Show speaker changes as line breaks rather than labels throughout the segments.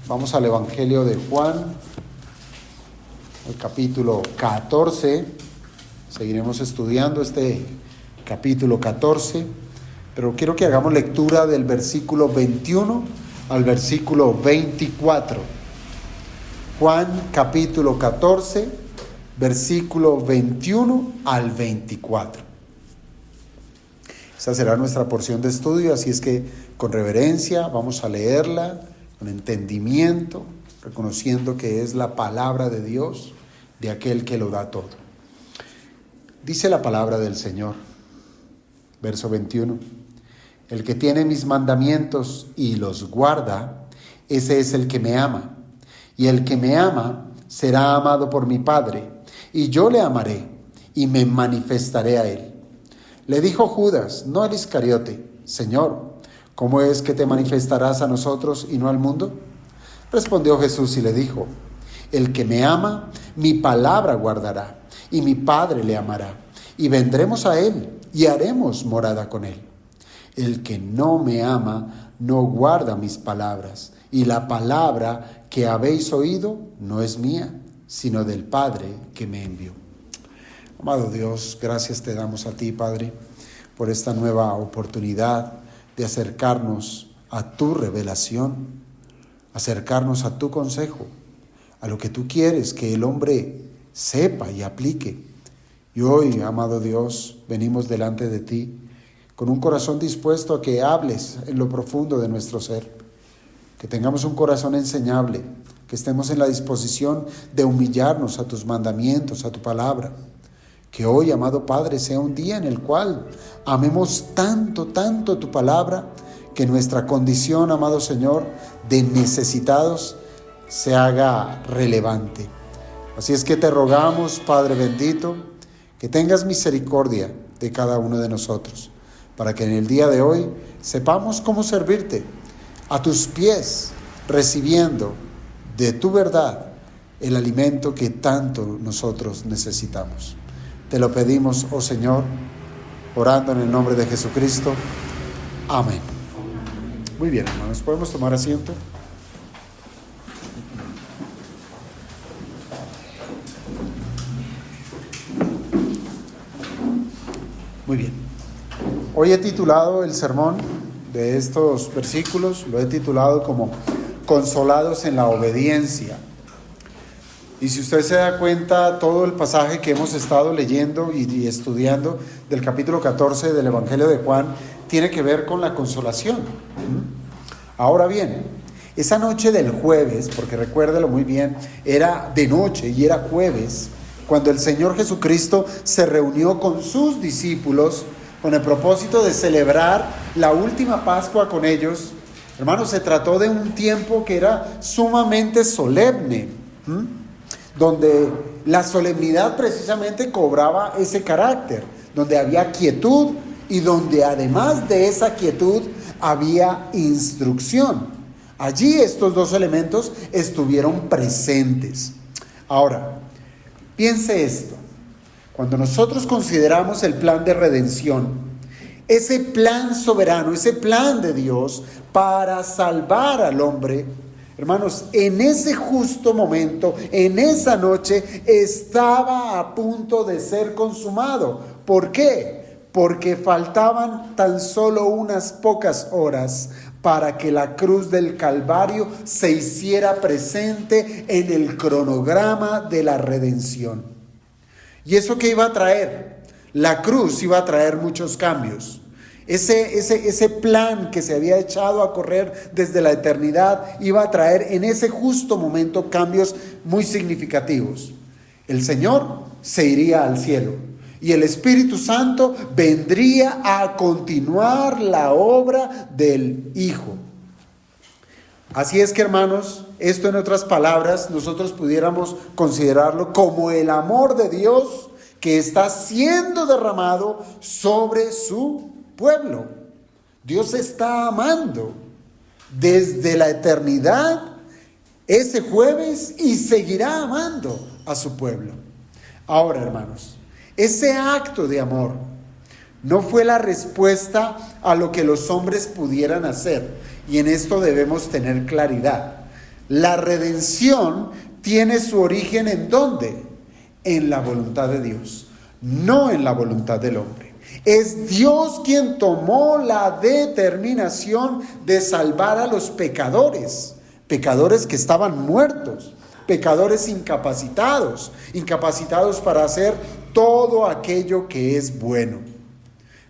Vamos al Evangelio de Juan, el capítulo 14. Seguiremos estudiando este capítulo 14, pero quiero que hagamos lectura del versículo 21 al versículo 24. Juan capítulo 14, versículo 21 al 24. Esa será nuestra porción de estudio, así es que con reverencia vamos a leerla, con entendimiento, reconociendo que es la palabra de Dios, de aquel que lo da todo. Dice la palabra del Señor, verso 21. El que tiene mis mandamientos y los guarda, ese es el que me ama. Y el que me ama será amado por mi Padre, y yo le amaré y me manifestaré a él. Le dijo Judas, no el Iscariote, Señor, ¿cómo es que te manifestarás a nosotros y no al mundo? Respondió Jesús y le dijo, el que me ama, mi palabra guardará, y mi Padre le amará, y vendremos a él, y haremos morada con él. El que no me ama, no guarda mis palabras, y la palabra que habéis oído no es mía, sino del Padre que me envió. Amado Dios, gracias te damos a ti, Padre, por esta nueva oportunidad de acercarnos a tu revelación, acercarnos a tu consejo, a lo que tú quieres que el hombre sepa y aplique. Y hoy, amado Dios, venimos delante de ti con un corazón dispuesto a que hables en lo profundo de nuestro ser, que tengamos un corazón enseñable, que estemos en la disposición de humillarnos a tus mandamientos, a tu palabra. Que hoy, amado Padre, sea un día en el cual amemos tanto, tanto tu palabra, que nuestra condición, amado Señor, de necesitados se haga relevante. Así es que te rogamos, Padre bendito, que tengas misericordia de cada uno de nosotros, para que en el día de hoy sepamos cómo servirte a tus pies, recibiendo de tu verdad el alimento que tanto nosotros necesitamos. Te lo pedimos, oh Señor, orando en el nombre de Jesucristo. Amén. Muy bien, hermanos, ¿podemos tomar asiento? Muy bien. Hoy he titulado el sermón de estos versículos, lo he titulado como Consolados en la obediencia. Y si usted se da cuenta, todo el pasaje que hemos estado leyendo y estudiando del capítulo 14 del Evangelio de Juan tiene que ver con la consolación. Ahora bien, esa noche del jueves, porque recuérdelo muy bien, era de noche y era jueves, cuando el Señor Jesucristo se reunió con sus discípulos con el propósito de celebrar la última Pascua con ellos. Hermanos, se trató de un tiempo que era sumamente solemne, donde la solemnidad precisamente cobraba ese carácter, donde había quietud y donde además de esa quietud había instrucción. Allí estos dos elementos estuvieron presentes. Ahora, piense esto, cuando nosotros consideramos el plan de redención, ese plan soberano, ese plan de Dios para salvar al hombre, hermanos, en ese justo momento, en esa noche, estaba a punto de ser consumado. ¿Por qué? Porque faltaban tan solo unas pocas horas para que la cruz del Calvario se hiciera presente en el cronograma de la redención. ¿Y eso qué iba a traer? La cruz iba a traer muchos cambios. Ese plan que se había echado a correr desde la eternidad iba a traer en ese justo momento cambios muy significativos. El Señor se iría al cielo y el Espíritu Santo vendría a continuar la obra del Hijo. Así es que, hermanos, esto en otras palabras nosotros pudiéramos considerarlo como el amor de Dios que está siendo derramado sobre su pueblo. Dios está amando desde la eternidad ese jueves y seguirá amando a su pueblo. Ahora, hermanos, Ese acto de amor no fue la respuesta a lo que los hombres pudieran hacer. Y en esto debemos tener claridad. La redención tiene su origen ¿en dónde? En la voluntad de Dios, no en la voluntad del hombre. Es Dios quien tomó la determinación de salvar a los pecadores, pecadores que estaban muertos, pecadores incapacitados para hacer todo aquello que es bueno.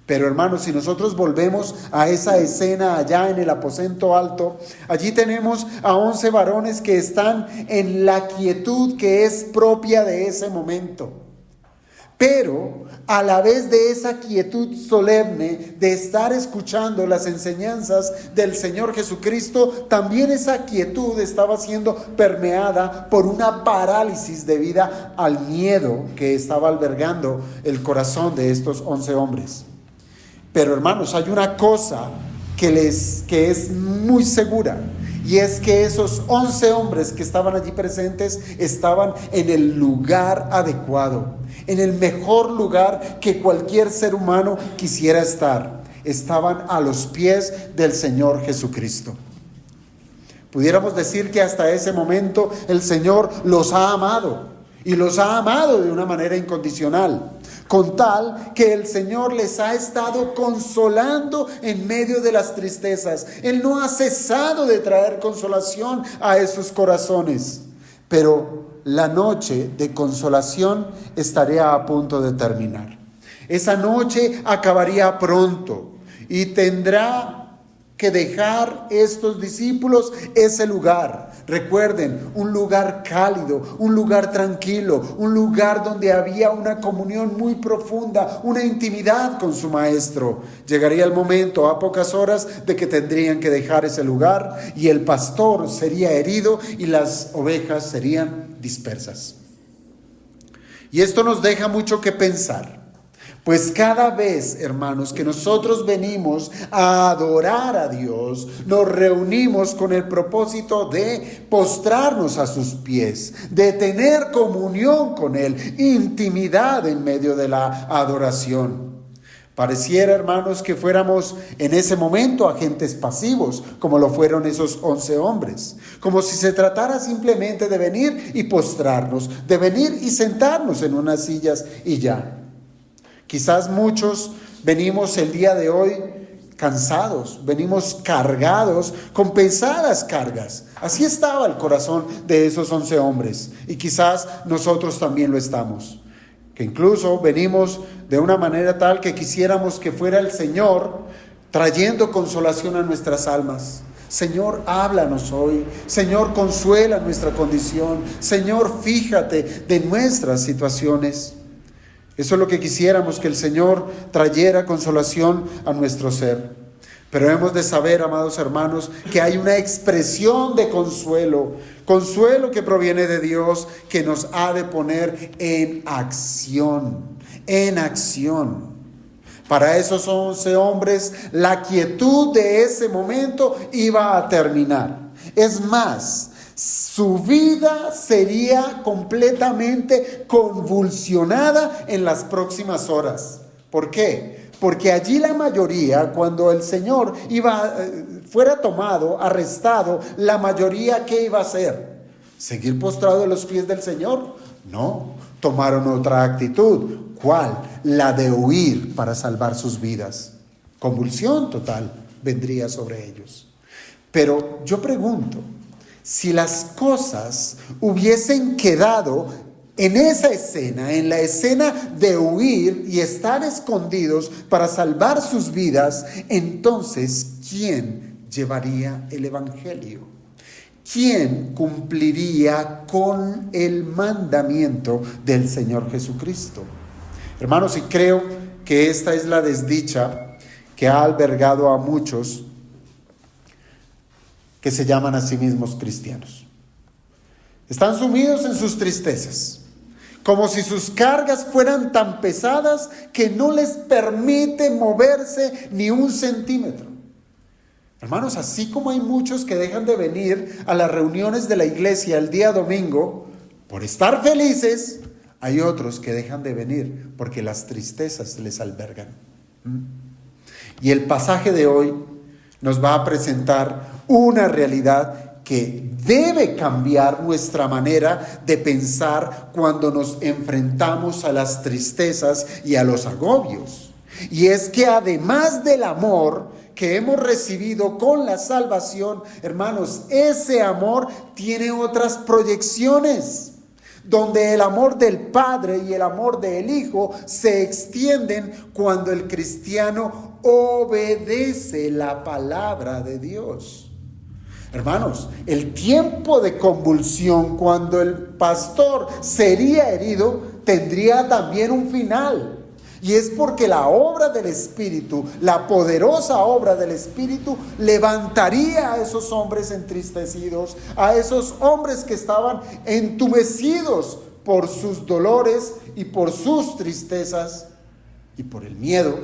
Pero hermanos, si nosotros volvemos a esa escena allá en el aposento alto, allí tenemos a 11 varones que están en la quietud que es propia de ese momento. Pero a la vez de esa quietud solemne de estar escuchando las enseñanzas del Señor Jesucristo, también esa quietud estaba siendo permeada por una parálisis debido al miedo que estaba albergando el corazón de estos 11 hombres. Pero hermanos, hay una cosa que es muy segura, y es que esos 11 hombres que estaban allí presentes estaban en el lugar adecuado, en el mejor lugar que cualquier ser humano quisiera estar. Estaban a los pies del Señor Jesucristo. Pudiéramos decir que hasta ese momento el Señor los ha amado, y los ha amado de una manera incondicional, con tal que el Señor les ha estado consolando en medio de las tristezas. Él no ha cesado de traer consolación a esos corazones, pero la noche de consolación estaría a punto de terminar. Esa noche acabaría pronto y tendrá que dejar estos discípulos ese lugar. Recuerden, un lugar cálido, un lugar tranquilo, un lugar donde había una comunión muy profunda, una intimidad con su maestro. Llegaría el momento, a pocas horas, de que tendrían que dejar ese lugar, y el pastor sería herido y las ovejas serían dispersas. Y esto nos deja mucho que pensar. Pues cada vez, hermanos, que nosotros venimos a adorar a Dios, nos reunimos con el propósito de postrarnos a sus pies, de tener comunión con Él, intimidad en medio de la adoración. Pareciera, hermanos, que fuéramos en ese momento agentes pasivos, como lo fueron esos 11 hombres. Como si se tratara simplemente de venir y postrarnos, de venir y sentarnos en unas sillas y ya. Quizás muchos venimos el día de hoy cansados, venimos cargados con pesadas cargas. Así estaba el corazón de esos 11 hombres, y quizás nosotros también lo estamos. Que incluso venimos de una manera tal que quisiéramos que fuera el Señor trayendo consolación a nuestras almas. Señor, háblanos hoy. Señor, consuela nuestra condición. Señor, fíjate de nuestras situaciones. Eso es lo que quisiéramos, que el Señor trayera consolación a nuestro ser. Pero hemos de saber, amados hermanos, que hay una expresión de consuelo que proviene de Dios, que nos ha de poner en acción. Para esos 11 hombres, la quietud de ese momento iba a terminar. Es más, su vida sería completamente convulsionada en las próximas horas. ¿Por qué? Porque allí la mayoría, cuando el Señor fuera tomado, arrestado, la mayoría, ¿qué iba a hacer? ¿Seguir postrado a los pies del Señor? No, tomaron otra actitud. ¿Cuál? La de huir para salvar sus vidas. Convulsión total vendría sobre ellos. Pero yo pregunto, si las cosas hubiesen quedado en esa escena, en la escena de huir y estar escondidos para salvar sus vidas, entonces, ¿quién llevaría el evangelio? ¿Quién cumpliría con el mandamiento del Señor Jesucristo? Hermanos, y creo que esta es la desdicha que ha albergado a muchos que se llaman a sí mismos cristianos. Están sumidos en sus tristezas, como si sus cargas fueran tan pesadas que no les permite moverse ni un centímetro. Hermanos, así como hay muchos que dejan de venir a las reuniones de la iglesia el día domingo por estar felices, Hay otros que dejan de venir porque las tristezas les albergan. Y el pasaje de hoy nos va a presentar una realidad que debe cambiar nuestra manera de pensar cuando nos enfrentamos a las tristezas y a los agobios. Y es que además del amor que hemos recibido con la salvación, hermanos, ese amor tiene otras proyecciones, donde el amor del Padre y el amor del Hijo se extienden cuando el cristiano obedece la palabra de Dios. Hermanos, el tiempo de convulsión cuando el pastor sería herido tendría también un final. Y es porque la obra del Espíritu, la poderosa obra del Espíritu, levantaría a esos hombres entristecidos, a esos hombres que estaban entumecidos por sus dolores y por sus tristezas y por el miedo,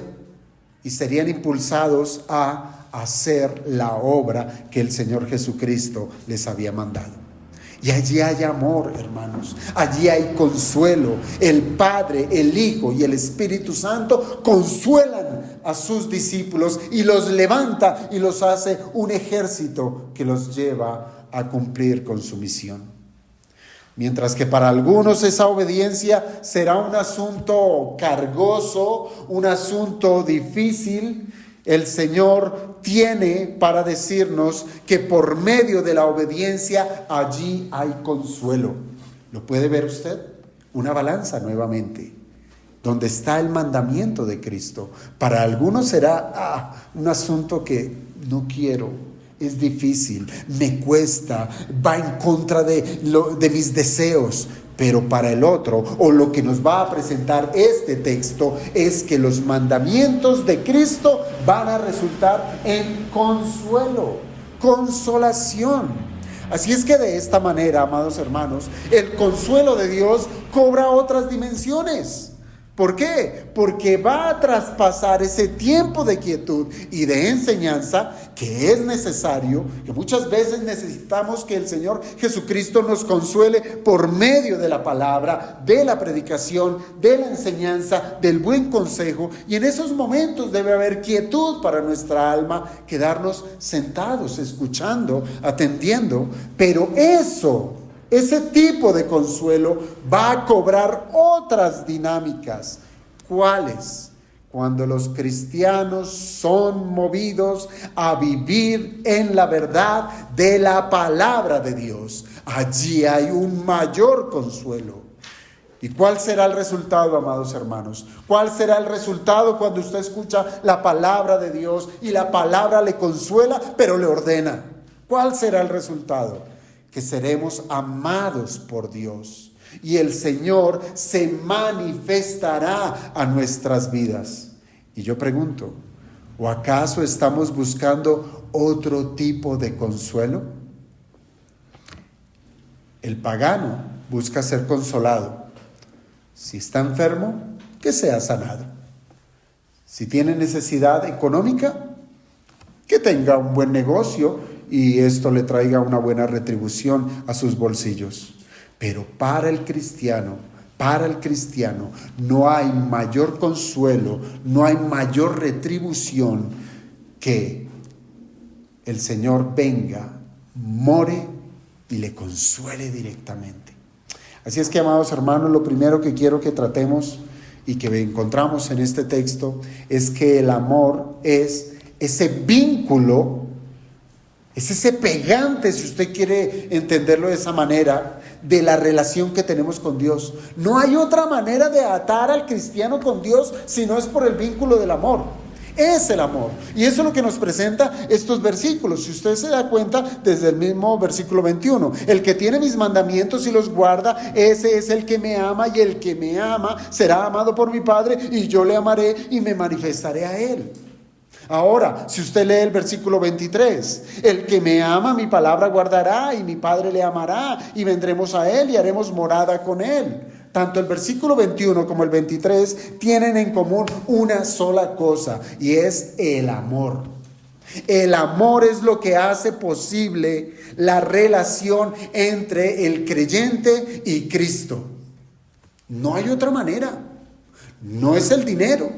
y serían impulsados a hacer la obra que el Señor Jesucristo les había mandado. Y allí hay amor, hermanos. Allí hay consuelo. El Padre, el Hijo y el Espíritu Santo consuelan a sus discípulos y los levanta y los hace un ejército que los lleva a cumplir con su misión. Mientras que para algunos esa obediencia será un asunto cargoso, un asunto difícil, el Señor tiene para decirnos que por medio de la obediencia allí hay consuelo. ¿Lo puede ver usted? Una balanza nuevamente, donde está el mandamiento de Cristo. Para algunos será un asunto que no quiero, es difícil, me cuesta, va en contra de mis deseos. Pero para el otro, o lo que nos va a presentar este texto, es que los mandamientos de Cristo van a resultar en consuelo, consolación. Así es que de esta manera, amados hermanos, el consuelo de Dios cobra otras dimensiones. ¿Por qué? Porque va a traspasar ese tiempo de quietud y de enseñanza que es necesario, que muchas veces necesitamos que el Señor Jesucristo nos consuele por medio de la palabra, de la predicación, de la enseñanza, del buen consejo. Y en esos momentos debe haber quietud para nuestra alma, quedarnos sentados, escuchando, atendiendo. Pero ese tipo de consuelo va a cobrar otras dinámicas. ¿Cuáles? Cuando los cristianos son movidos a vivir en la verdad de la palabra de Dios. Allí hay un mayor consuelo. ¿Y cuál será el resultado, amados hermanos? ¿Cuál será el resultado cuando usted escucha la palabra de Dios y la palabra le consuela, pero le ordena? ¿Cuál será el resultado? Que seremos amados por Dios y el Señor se manifestará a nuestras vidas. Y yo pregunto, ¿o acaso estamos buscando otro tipo de consuelo? El pagano busca ser consolado. Si está enfermo, que sea sanado. Si tiene necesidad económica, que tenga un buen negocio y esto le traiga una buena retribución a sus bolsillos. Pero para el cristiano no hay mayor consuelo, no hay mayor retribución que el Señor venga, more y le consuele directamente. Así es que, amados hermanos, lo primero que quiero que tratemos y que encontramos en este texto es que el amor es ese vínculo, es ese pegante, si usted quiere entenderlo de esa manera, de la relación que tenemos con Dios. No hay otra manera de atar al cristiano con Dios si no es por el vínculo del amor. Es el amor. Y eso es lo que nos presenta estos versículos. Si usted se da cuenta, desde el mismo versículo 21, el que tiene mis mandamientos y los guarda, ese es el que me ama, y el que me ama será amado por mi Padre, y yo le amaré y me manifestaré a él. Ahora, si usted lee el versículo 23, el que me ama mi palabra guardará, y mi Padre le amará, y vendremos a él y haremos morada con él. Tanto el versículo 21 como el 23 tienen en común una sola cosa, y es el amor. El amor es lo que hace posible la relación entre el creyente y Cristo. No hay otra manera. No es el dinero,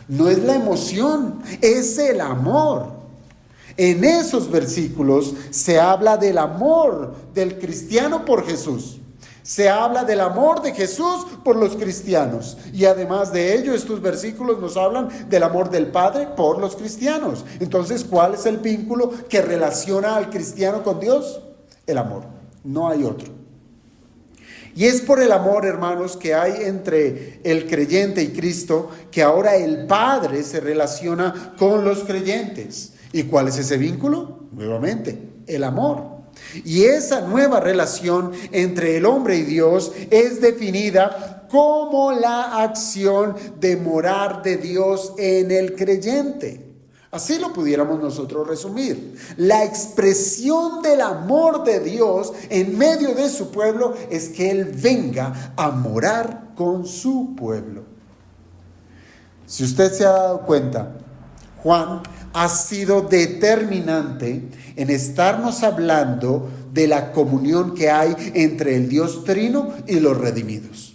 no es la emoción, es el amor. En esos versículos se habla del amor del cristiano por Jesús. Se habla del amor de Jesús por los cristianos. Y además de ello, estos versículos nos hablan del amor del Padre por los cristianos. Entonces, ¿cuál es el vínculo que relaciona al cristiano con Dios? El amor. No hay otro. Y es por el amor, hermanos, que hay entre el creyente y Cristo, que ahora el Padre se relaciona con los creyentes. ¿Y cuál es ese vínculo? Nuevamente, el amor. Y esa nueva relación entre el hombre y Dios es definida como la acción de morar de Dios en el creyente. Así lo pudiéramos nosotros resumir. La expresión del amor de Dios en medio de su pueblo es que Él venga a morar con su pueblo. Si usted se ha dado cuenta, Juan ha sido determinante en estarnos hablando de la comunión que hay entre el Dios Trino y los redimidos.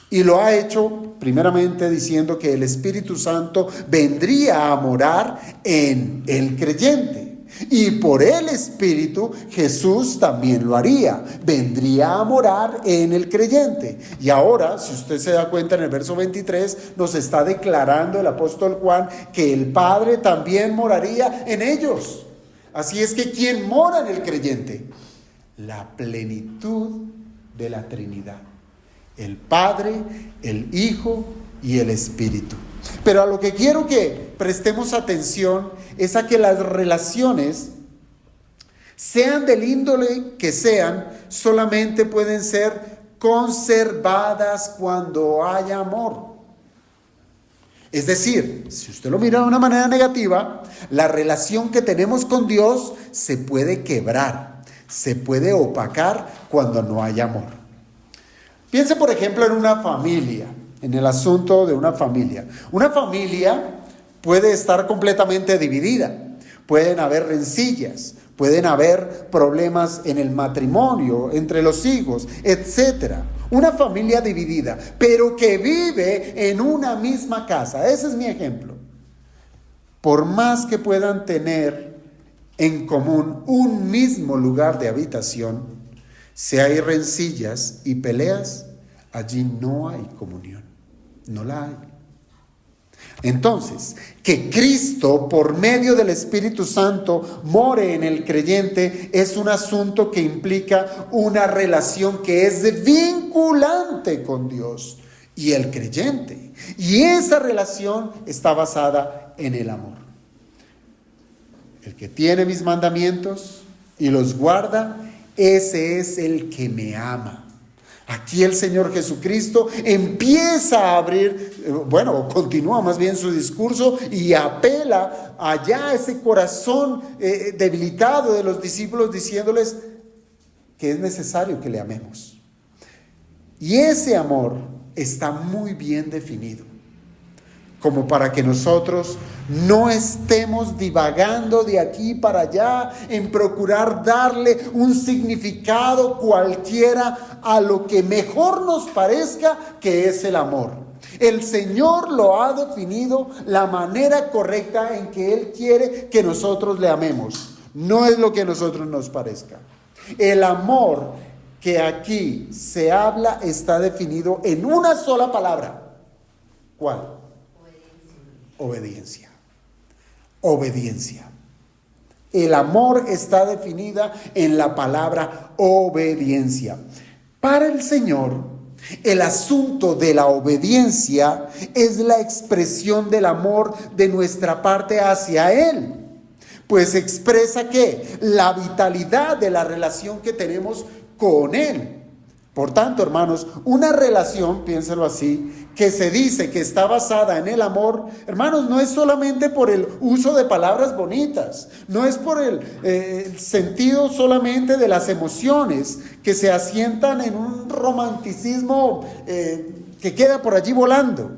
Y lo ha hecho primeramente diciendo que el Espíritu Santo vendría a morar en el creyente. Y por el Espíritu Jesús también lo haría. Vendría a morar en el creyente. Y ahora, si usted se da cuenta, en el verso 23 nos está declarando el apóstol Juan que el Padre también moraría en ellos. Así es que ¿quién mora en el creyente? La plenitud de la Trinidad. El Padre, el Hijo y el Espíritu. Pero a lo que quiero que prestemos atención es a que las relaciones, sean del índole que sean, solamente pueden ser conservadas cuando hay amor. Es decir, si usted lo mira de una manera negativa, la relación que tenemos con Dios se puede quebrar, se puede opacar cuando no hay amor. Piense, por ejemplo, en una familia, en el asunto de una familia. Una familia puede estar completamente dividida. Pueden haber rencillas, pueden haber problemas en el matrimonio, entre los hijos, etc. Una familia dividida, pero que vive en una misma casa. Ese es mi ejemplo. Por más que puedan tener en común un mismo lugar de habitación, si hay rencillas y peleas, allí no hay comunión, no la hay. Entonces, que Cristo, por medio del Espíritu Santo, more en el creyente es un asunto que implica una relación que es vinculante con Dios y el creyente. Y esa relación está basada en el amor. El que tiene mis mandamientos y los guarda, ese es el que me ama. Aquí el Señor Jesucristo empieza a abrir, continúa más bien su discurso y apela allá a ese corazón debilitado de los discípulos, diciéndoles que es necesario que le amemos. Y ese amor está muy bien definido, como para que nosotros no estemos divagando de aquí para allá en procurar darle un significado cualquiera a lo que mejor nos parezca que es el amor. El Señor lo ha definido la manera correcta en que Él quiere que nosotros le amemos. No es lo que a nosotros nos parezca. El amor que aquí se habla está definido en una sola palabra. ¿Cuál? Obediencia. Obediencia. El amor está definida en la palabra obediencia. Para el Señor, el asunto de la obediencia es la expresión del amor de nuestra parte hacia Él. Pues expresa ¿qué? La vitalidad de la relación que tenemos con Él. Por tanto, hermanos, una relación, piénselo así, que se dice que está basada en el amor, hermanos, no es solamente por el uso de palabras bonitas, no es por el sentido solamente de las emociones que se asientan en un romanticismo que queda por allí volando.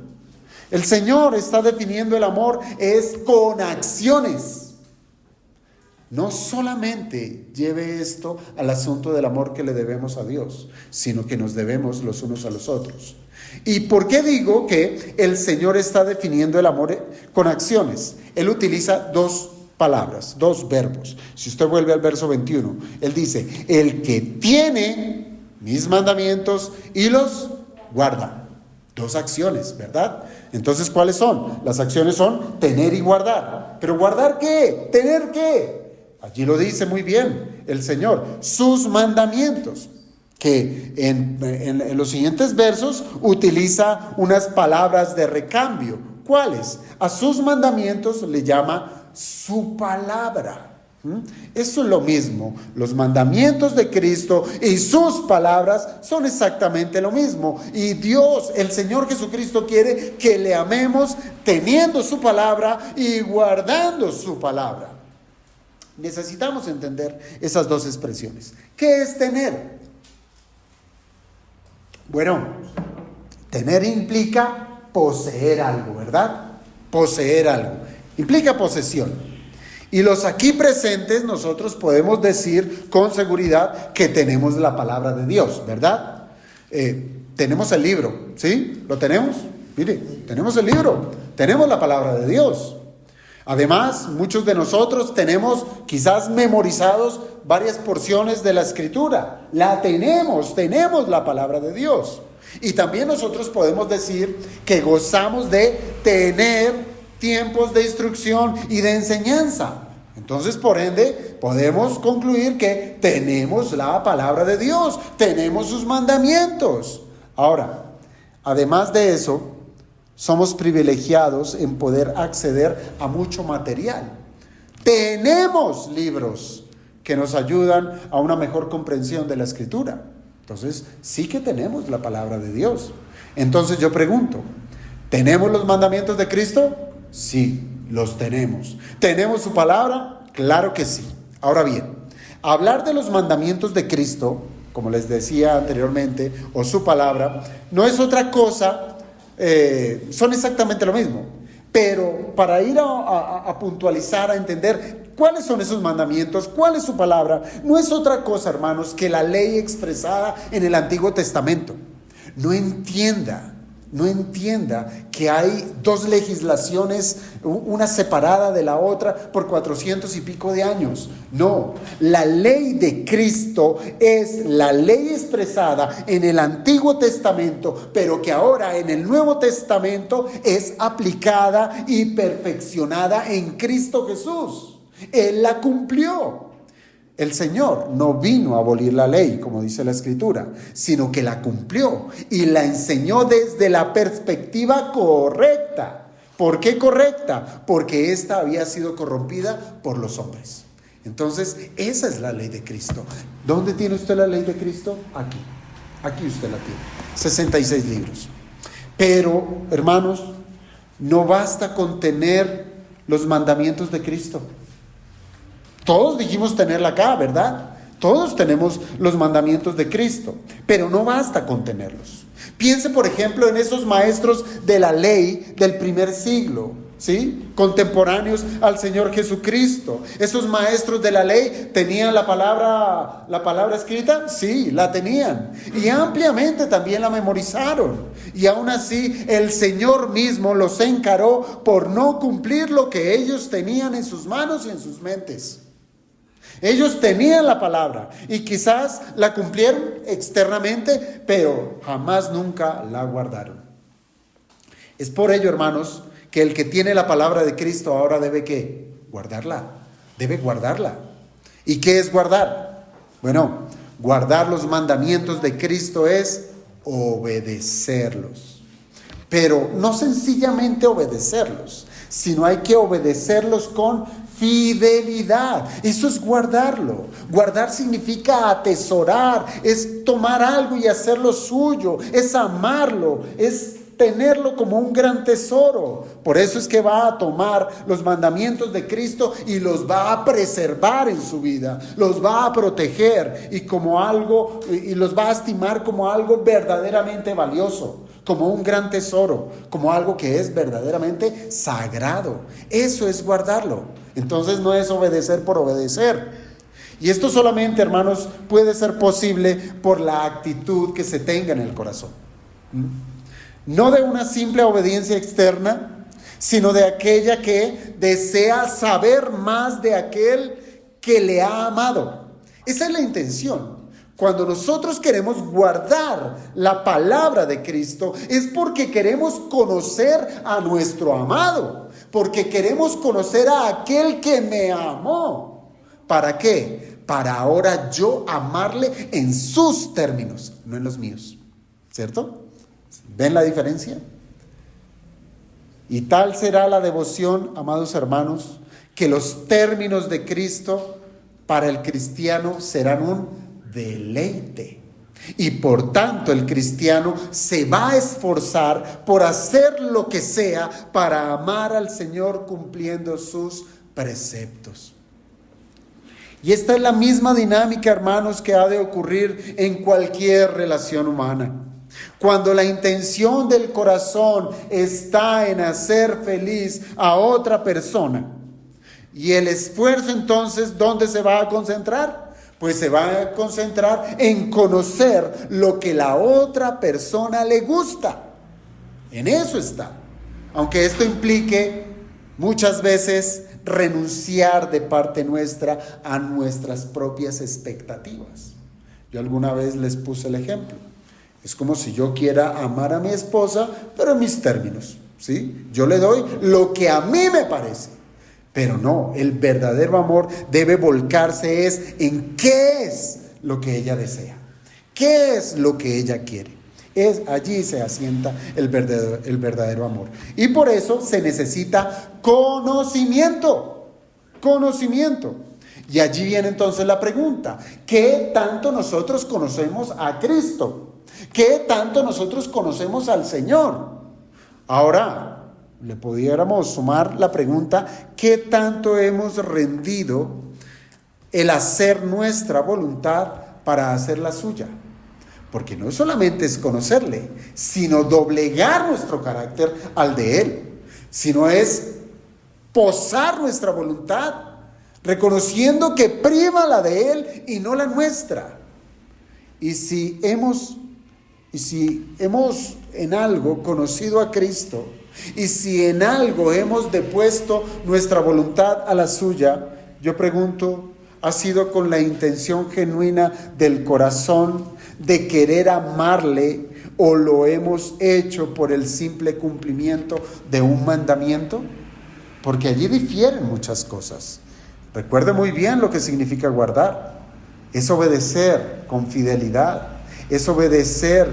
El Señor está definiendo el amor es con acciones. no solamente lleve esto al asunto del amor que le debemos a Dios, sino que nos debemos los unos a los otros. ¿Y por qué digo que el Señor está definiendo el amor con acciones? Él utiliza dos palabras, dos verbos. Si usted vuelve al verso 21, Él dice, el que tiene mis mandamientos y los guarda. Dos acciones, ¿verdad? Entonces, ¿cuáles son? Las acciones son tener y guardar. ¿Pero guardar qué? ¿Tener qué? Allí lo dice muy bien el Señor, sus mandamientos, que en los siguientes versos utiliza unas palabras de recambio. ¿Cuáles? A sus mandamientos le llama su palabra. Eso es lo mismo. Los mandamientos de Cristo y sus palabras son exactamente lo mismo. Y Dios, el Señor Jesucristo, quiere que le amemos teniendo su palabra y guardando su palabra. Necesitamos entender esas dos expresiones. ¿Qué es tener? Bueno, tener implica poseer algo, ¿verdad? Poseer algo. Implica posesión. Y los aquí presentes nosotros podemos decir con seguridad que tenemos la palabra de Dios, ¿verdad? Tenemos el libro, ¿sí? ¿Lo tenemos? Mire, tenemos el libro, tenemos la palabra de Dios. Además, muchos de nosotros tenemos quizás memorizados varias porciones de la Escritura. La tenemos la palabra de Dios. Y también nosotros podemos decir que gozamos de tener tiempos de instrucción y de enseñanza. Entonces, por ende, podemos concluir que tenemos la palabra de Dios, tenemos sus mandamientos. Ahora, además de eso, somos privilegiados en poder acceder a mucho material. Tenemos libros que nos ayudan a una mejor comprensión de la Escritura. Entonces, sí que tenemos la palabra de Dios. Entonces yo pregunto, ¿tenemos los mandamientos de Cristo? Sí, los tenemos. ¿Tenemos su palabra? Claro que sí. Ahora bien, hablar de los mandamientos de Cristo, como les decía anteriormente, o su palabra, no es otra cosa. Son exactamente lo mismo, pero para ir a puntualizar, a entender cuáles son esos mandamientos, cuál es su palabra, no es otra cosa, hermanos, que la ley expresada en el Antiguo Testamento. No entienda que hay dos legislaciones, una separada de la otra por 400 y pico de años. No, la ley de Cristo es la ley expresada en el Antiguo Testamento, pero que ahora en el Nuevo Testamento es aplicada y perfeccionada en Cristo Jesús. Él la cumplió. El Señor no vino a abolir la ley, como dice la Escritura, sino que la cumplió y la enseñó desde la perspectiva correcta. ¿Por qué correcta? Porque ésta había sido corrompida por los hombres. Entonces, esa es la ley de Cristo. ¿Dónde tiene usted la ley de Cristo? Aquí. Aquí usted la tiene. 66 libros. Pero, hermanos, no basta con tener los mandamientos de Cristo. Todos dijimos tenerla acá, ¿verdad? Todos tenemos los mandamientos de Cristo, pero no basta con tenerlos. Piense, por ejemplo, en esos maestros de la ley del primer siglo, ¿sí? Contemporáneos al Señor Jesucristo. Esos maestros de la ley, ¿tenían la palabra escrita? Sí, la tenían. Y ampliamente también la memorizaron. Y aún así, el Señor mismo los encaró por no cumplir lo que ellos tenían en sus manos y en sus mentes. Ellos tenían la palabra y quizás la cumplieron externamente, pero jamás nunca la guardaron. Es por ello, hermanos, que el que tiene la palabra de Cristo ahora debe ¿qué? Guardarla. Debe guardarla. ¿Y qué es guardar? Bueno, guardar los mandamientos de Cristo es obedecerlos. Pero no sencillamente obedecerlos, sino hay que obedecerlos con fidelidad. Eso es guardarlo. Guardar significa atesorar, es tomar algo y hacerlo suyo, es amarlo, es tenerlo como un gran tesoro. Por eso es que va a tomar los mandamientos de Cristo y los va a preservar en su vida, los va a proteger y los va a estimar como algo verdaderamente valioso. como un gran tesoro, como algo que es verdaderamente sagrado. Eso es guardarlo. Entonces no es obedecer por obedecer. Y esto solamente, hermanos, puede ser posible por la actitud que se tenga en el corazón. No de una simple obediencia externa, sino de aquella que desea saber más de aquel que le ha amado. Esa es la intención. Cuando nosotros queremos guardar la palabra de Cristo, es porque queremos conocer a nuestro amado, porque queremos conocer a aquel que me amó. ¿Para qué? Para ahora yo amarle en sus términos, no en los míos. ¿Cierto? ¿Ven la diferencia? Y tal será la devoción, amados hermanos, que los términos de Cristo para el cristiano serán un deleite. Y por tanto el cristiano se va a esforzar por hacer lo que sea para amar al Señor cumpliendo sus preceptos. Y esta es la misma dinámica, hermanos, que ha de ocurrir en cualquier relación humana. Cuando la intención del corazón está en hacer feliz a otra persona, y el esfuerzo entonces, ¿dónde se va a concentrar? Pues se va a concentrar en conocer lo que la otra persona le gusta. En eso está. Aunque esto implique muchas veces renunciar de parte nuestra a nuestras propias expectativas. Yo alguna vez les puse el ejemplo. Es como si yo quiera amar a mi esposa, pero en mis términos, ¿sí? Yo le doy lo que a mí me parece. Pero no, el verdadero amor debe volcarse en qué es lo que ella desea, qué es lo que ella quiere. Allí se asienta el verdadero amor. Y por eso se necesita conocimiento. Y allí viene entonces la pregunta: ¿qué tanto nosotros conocemos a Cristo? ¿Qué tanto nosotros conocemos al Señor? Ahora, le pudiéramos sumar la pregunta: ¿qué tanto hemos rendido el hacer nuestra voluntad para hacer la suya? Porque no solamente es conocerle, sino doblegar nuestro carácter al de Él, sino es posar nuestra voluntad, reconociendo que prima la de Él y no la nuestra. Y si hemos en algo conocido a Cristo, y si en algo hemos depuesto nuestra voluntad a la suya, yo pregunto, ¿ha sido con la intención genuina del corazón de querer amarle, o lo hemos hecho por el simple cumplimiento de un mandamiento? Porque allí difieren muchas cosas. Recuerde muy bien lo que significa guardar. Es obedecer con fidelidad. Es obedecer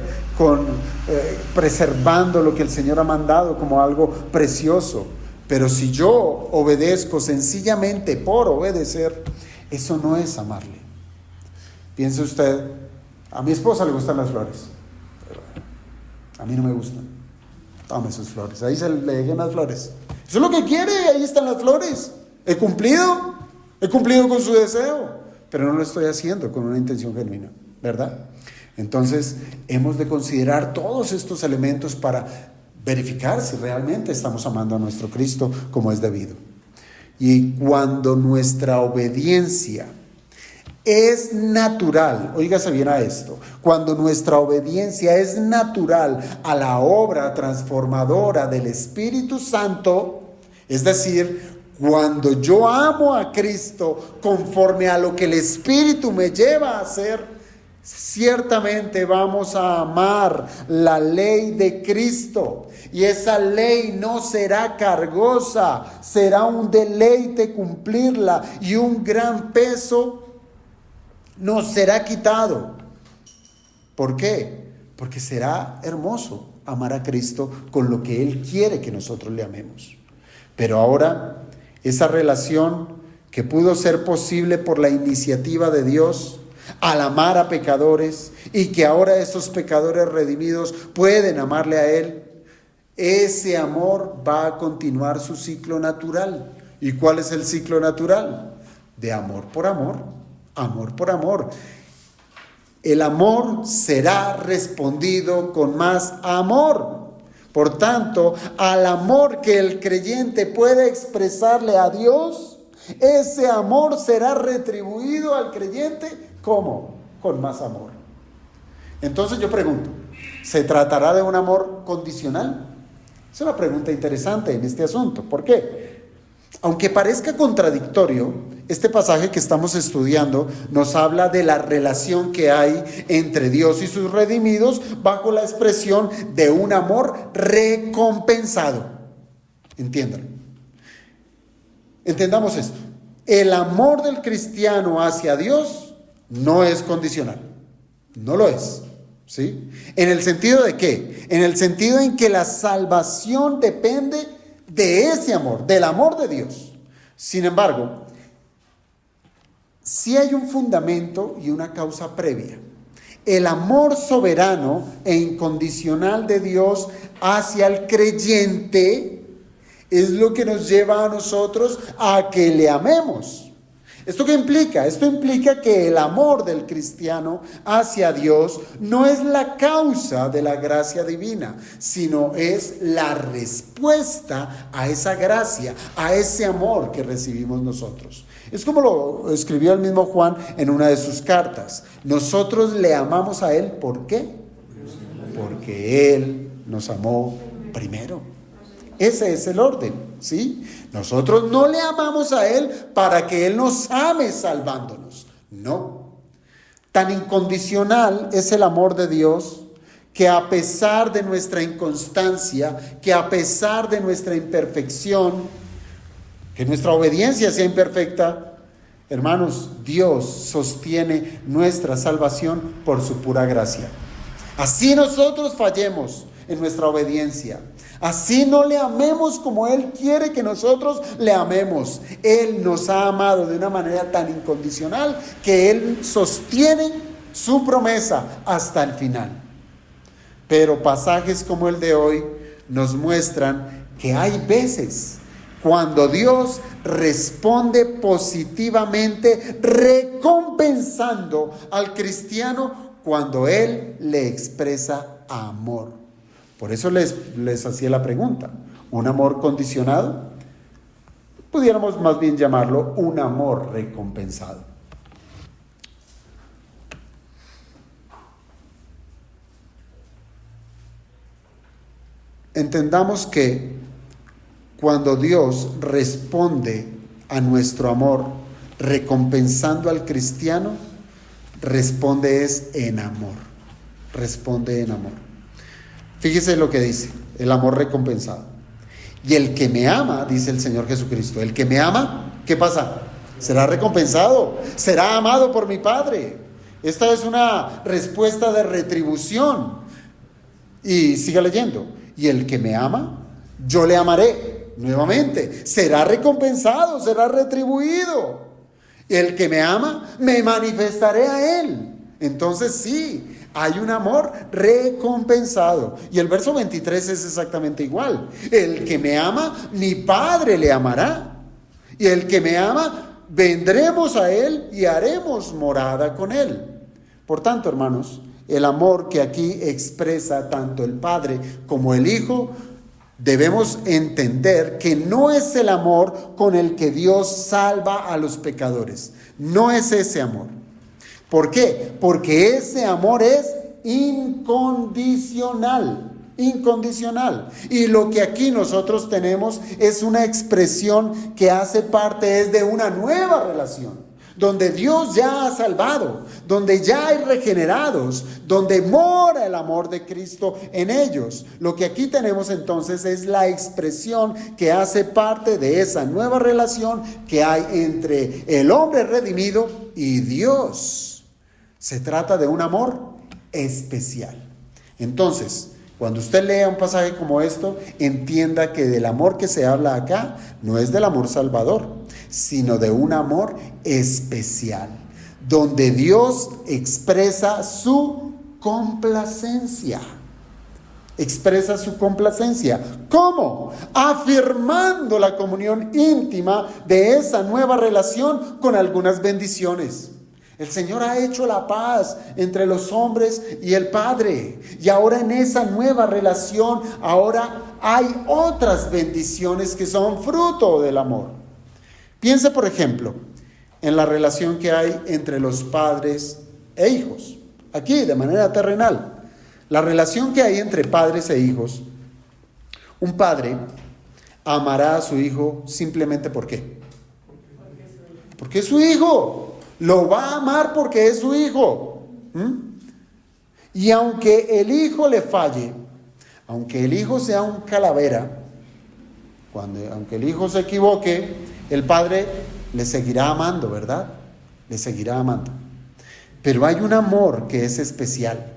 preservando lo que el Señor ha mandado como algo precioso. Pero si yo obedezco sencillamente por obedecer, eso no es amarle. Piense usted, a mi esposa le gustan las flores, a mí no me gustan. Tome sus flores, ahí se le dejan las flores. Eso es lo que quiere, ahí están las flores. He cumplido con su deseo, pero no lo estoy haciendo con una intención genuina, ¿verdad? Entonces, hemos de considerar todos estos elementos para verificar si realmente estamos amando a nuestro Cristo como es debido. Y cuando nuestra obediencia es natural, óigase bien a esto, cuando nuestra obediencia es natural a la obra transformadora del Espíritu Santo, es decir, cuando yo amo a Cristo conforme a lo que el Espíritu me lleva a hacer, ciertamente vamos a amar la ley de Cristo, y esa ley no será cargosa, será un deleite cumplirla, y un gran peso nos será quitado. ¿Por qué? Porque será hermoso amar a Cristo con lo que Él quiere que nosotros le amemos. Pero ahora, esa relación que pudo ser posible por la iniciativa de Dios al amar a pecadores, y que ahora esos pecadores redimidos pueden amarle a Él, ese amor va a continuar su ciclo natural. ¿Y cuál es el ciclo natural? De amor por amor, amor por amor. el amor será respondido con más amor. Por tanto, al amor que el creyente puede expresarle a Dios, ese amor será retribuido al creyente, ¿cómo? Con más amor. Entonces yo pregunto, ¿se tratará de un amor condicional? Es una pregunta interesante en este asunto. ¿Por qué? Aunque parezca contradictorio, este pasaje que estamos estudiando nos habla de la relación que hay entre Dios y sus redimidos bajo la expresión de un amor recompensado. Entiendan. Entendamos esto. El amor del cristiano hacia Dios no es condicional. No lo es. ¿Sí? ¿En el sentido de qué? En el sentido en que la salvación depende de ese amor, del amor de Dios. Sin embargo, sí hay un fundamento y una causa previa. El amor soberano e incondicional de Dios hacia el creyente es lo que nos lleva a nosotros a que le amemos. ¿Esto qué implica? Esto implica que el amor del cristiano hacia Dios no es la causa de la gracia divina, sino es la respuesta a esa gracia, a ese amor que recibimos nosotros. Es como lo escribió el mismo Juan en una de sus cartas. Nosotros le amamos a Él, ¿por qué? Porque Él nos amó primero. Ese es el orden, ¿sí? Nosotros no le amamos a Él para que Él nos ame salvándonos. No. Tan incondicional es el amor de Dios que a pesar de nuestra inconstancia, que a pesar de nuestra imperfección, que nuestra obediencia sea imperfecta, hermanos, Dios sostiene nuestra salvación por su pura gracia. Así nosotros fallemos en nuestra obediencia, así no le amemos como Él quiere que nosotros le amemos, Él nos ha amado de una manera tan incondicional que Él sostiene su promesa hasta el final. Pero pasajes como el de hoy nos muestran que hay veces cuando Dios responde positivamente, recompensando al cristiano cuando Él le expresa amor. Por eso les hacía la pregunta, ¿un amor condicionado? Pudiéramos más bien llamarlo un amor recompensado. Entendamos que cuando Dios responde a nuestro amor recompensando al cristiano, responde es en amor. Responde en amor. Fíjese lo que dice, el amor recompensado. Y el que me ama, dice el Señor Jesucristo, el que me ama, ¿qué pasa? Será recompensado, será amado por mi Padre. Esta es una respuesta de retribución. Y siga leyendo. Y el que me ama, yo le amaré nuevamente. Será recompensado, será retribuido. El que me ama, me manifestaré a él. Entonces sí, hay un amor recompensado. Y el verso 23 es exactamente igual. El que me ama, mi Padre le amará. Y el que me ama, vendremos a él y haremos morada con él. Por tanto, hermanos, el amor que aquí expresa tanto el Padre como el Hijo, debemos entender que no es el amor con el que Dios salva a los pecadores. No es ese amor. ¿Por qué? Porque ese amor es incondicional. Incondicional. Y lo que aquí nosotros tenemos es una expresión que hace parte es de una nueva relación, donde Dios ya ha salvado, donde ya hay regenerados, donde mora el amor de Cristo en ellos. Lo que aquí tenemos entonces es la expresión que hace parte de esa nueva relación que hay entre el hombre redimido y Dios. Se trata de un amor especial. Entonces, cuando usted lea un pasaje como esto, entienda que del amor que se habla acá no es del amor salvador, sino de un amor especial, donde Dios expresa su complacencia. Expresa su complacencia. ¿Cómo? Afirmando la comunión íntima de esa nueva relación con algunas bendiciones. El Señor ha hecho la paz entre los hombres y el Padre. Y ahora en esa nueva relación, ahora hay otras bendiciones que son fruto del amor. Piensa, por ejemplo, en la relación que hay entre los padres e hijos. Aquí, de manera terrenal. La relación que hay entre padres e hijos. Un padre amará a su hijo simplemente ¿por qué? Porque es su hijo. Lo va a amar porque es su hijo. Y aunque el hijo le falle, aunque el hijo sea un calavera, aunque el hijo se equivoque, el padre le seguirá amando, ¿verdad? Le seguirá amando. Pero hay un amor que es especial,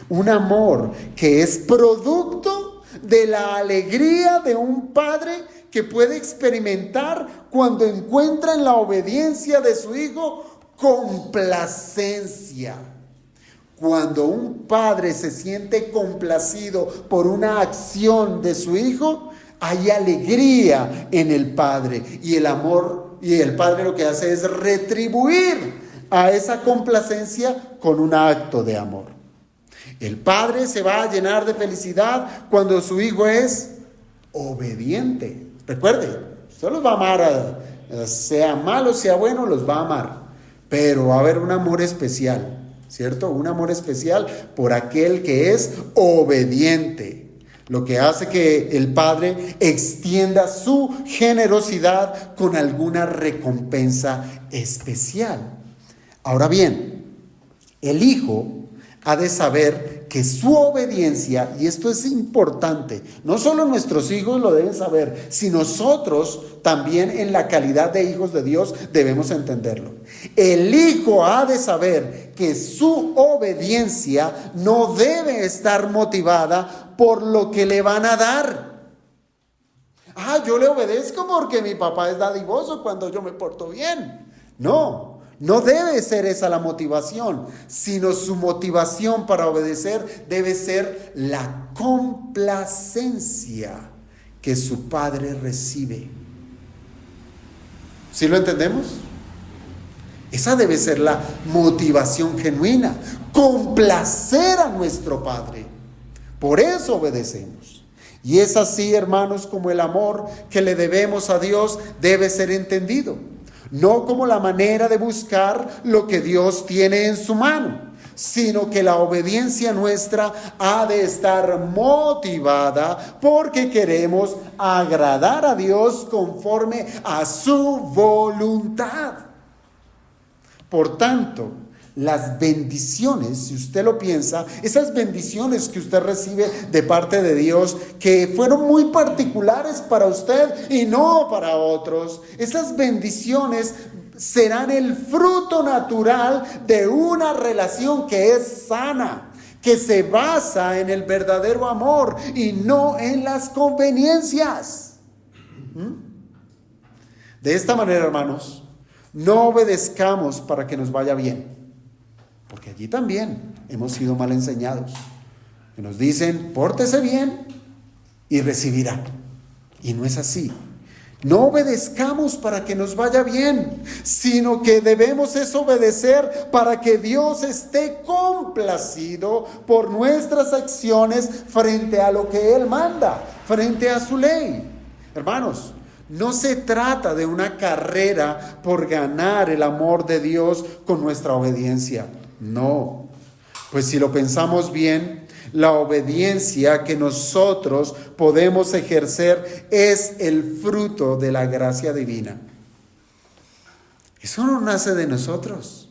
un amor que es producto de la alegría de un padre que puede experimentar cuando encuentra en la obediencia de su hijo complacencia. Cuando un padre se siente complacido por una acción de su hijo, hay alegría en el padre, y el amor, y el padre lo que hace es retribuir a esa complacencia con un acto de amor. El padre se va a llenar de felicidad cuando su hijo es obediente. Recuerde, usted los va a amar, sea malo, sea bueno, los va a amar. Pero va a haber un amor especial, ¿cierto? Un amor especial por aquel que es obediente. Lo que hace que el padre extienda su generosidad con alguna recompensa especial. Ahora bien, el hijo ha de saber que su obediencia, y esto es importante, no solo nuestros hijos lo deben saber, sino nosotros también en la calidad de hijos de Dios debemos entenderlo. El hijo ha de saber que su obediencia no debe estar motivada por lo que le van a dar. Yo le obedezco porque mi papá es dadivoso cuando yo me porto bien. No debe ser esa la motivación, sino su motivación para obedecer debe ser la complacencia que su padre recibe. ¿Sí lo entendemos? Esa debe ser la motivación genuina, complacer a nuestro Padre. Por eso obedecemos. Y es así, hermanos, como el amor que le debemos a Dios debe ser entendido. No como la manera de buscar lo que Dios tiene en su mano, sino que la obediencia nuestra ha de estar motivada porque queremos agradar a Dios conforme a su voluntad. Por tanto, las bendiciones, si usted lo piensa, esas bendiciones que usted recibe de parte de Dios, que fueron muy particulares para usted y no para otros, esas bendiciones serán el fruto natural de una relación que es sana, que se basa en el verdadero amor y no en las conveniencias. De esta manera, hermanos, no obedezcamos para que nos vaya bien. Porque allí también hemos sido mal enseñados. Que nos dicen, pórtese bien y recibirá. Y no es así. No obedezcamos para que nos vaya bien, sino que debemos obedecer para que Dios esté complacido por nuestras acciones frente a lo que Él manda, frente a su ley. Hermanos, no se trata de una carrera por ganar el amor de Dios con nuestra obediencia. No, pues si lo pensamos bien, la obediencia que nosotros podemos ejercer es el fruto de la gracia divina. Eso no nace de nosotros.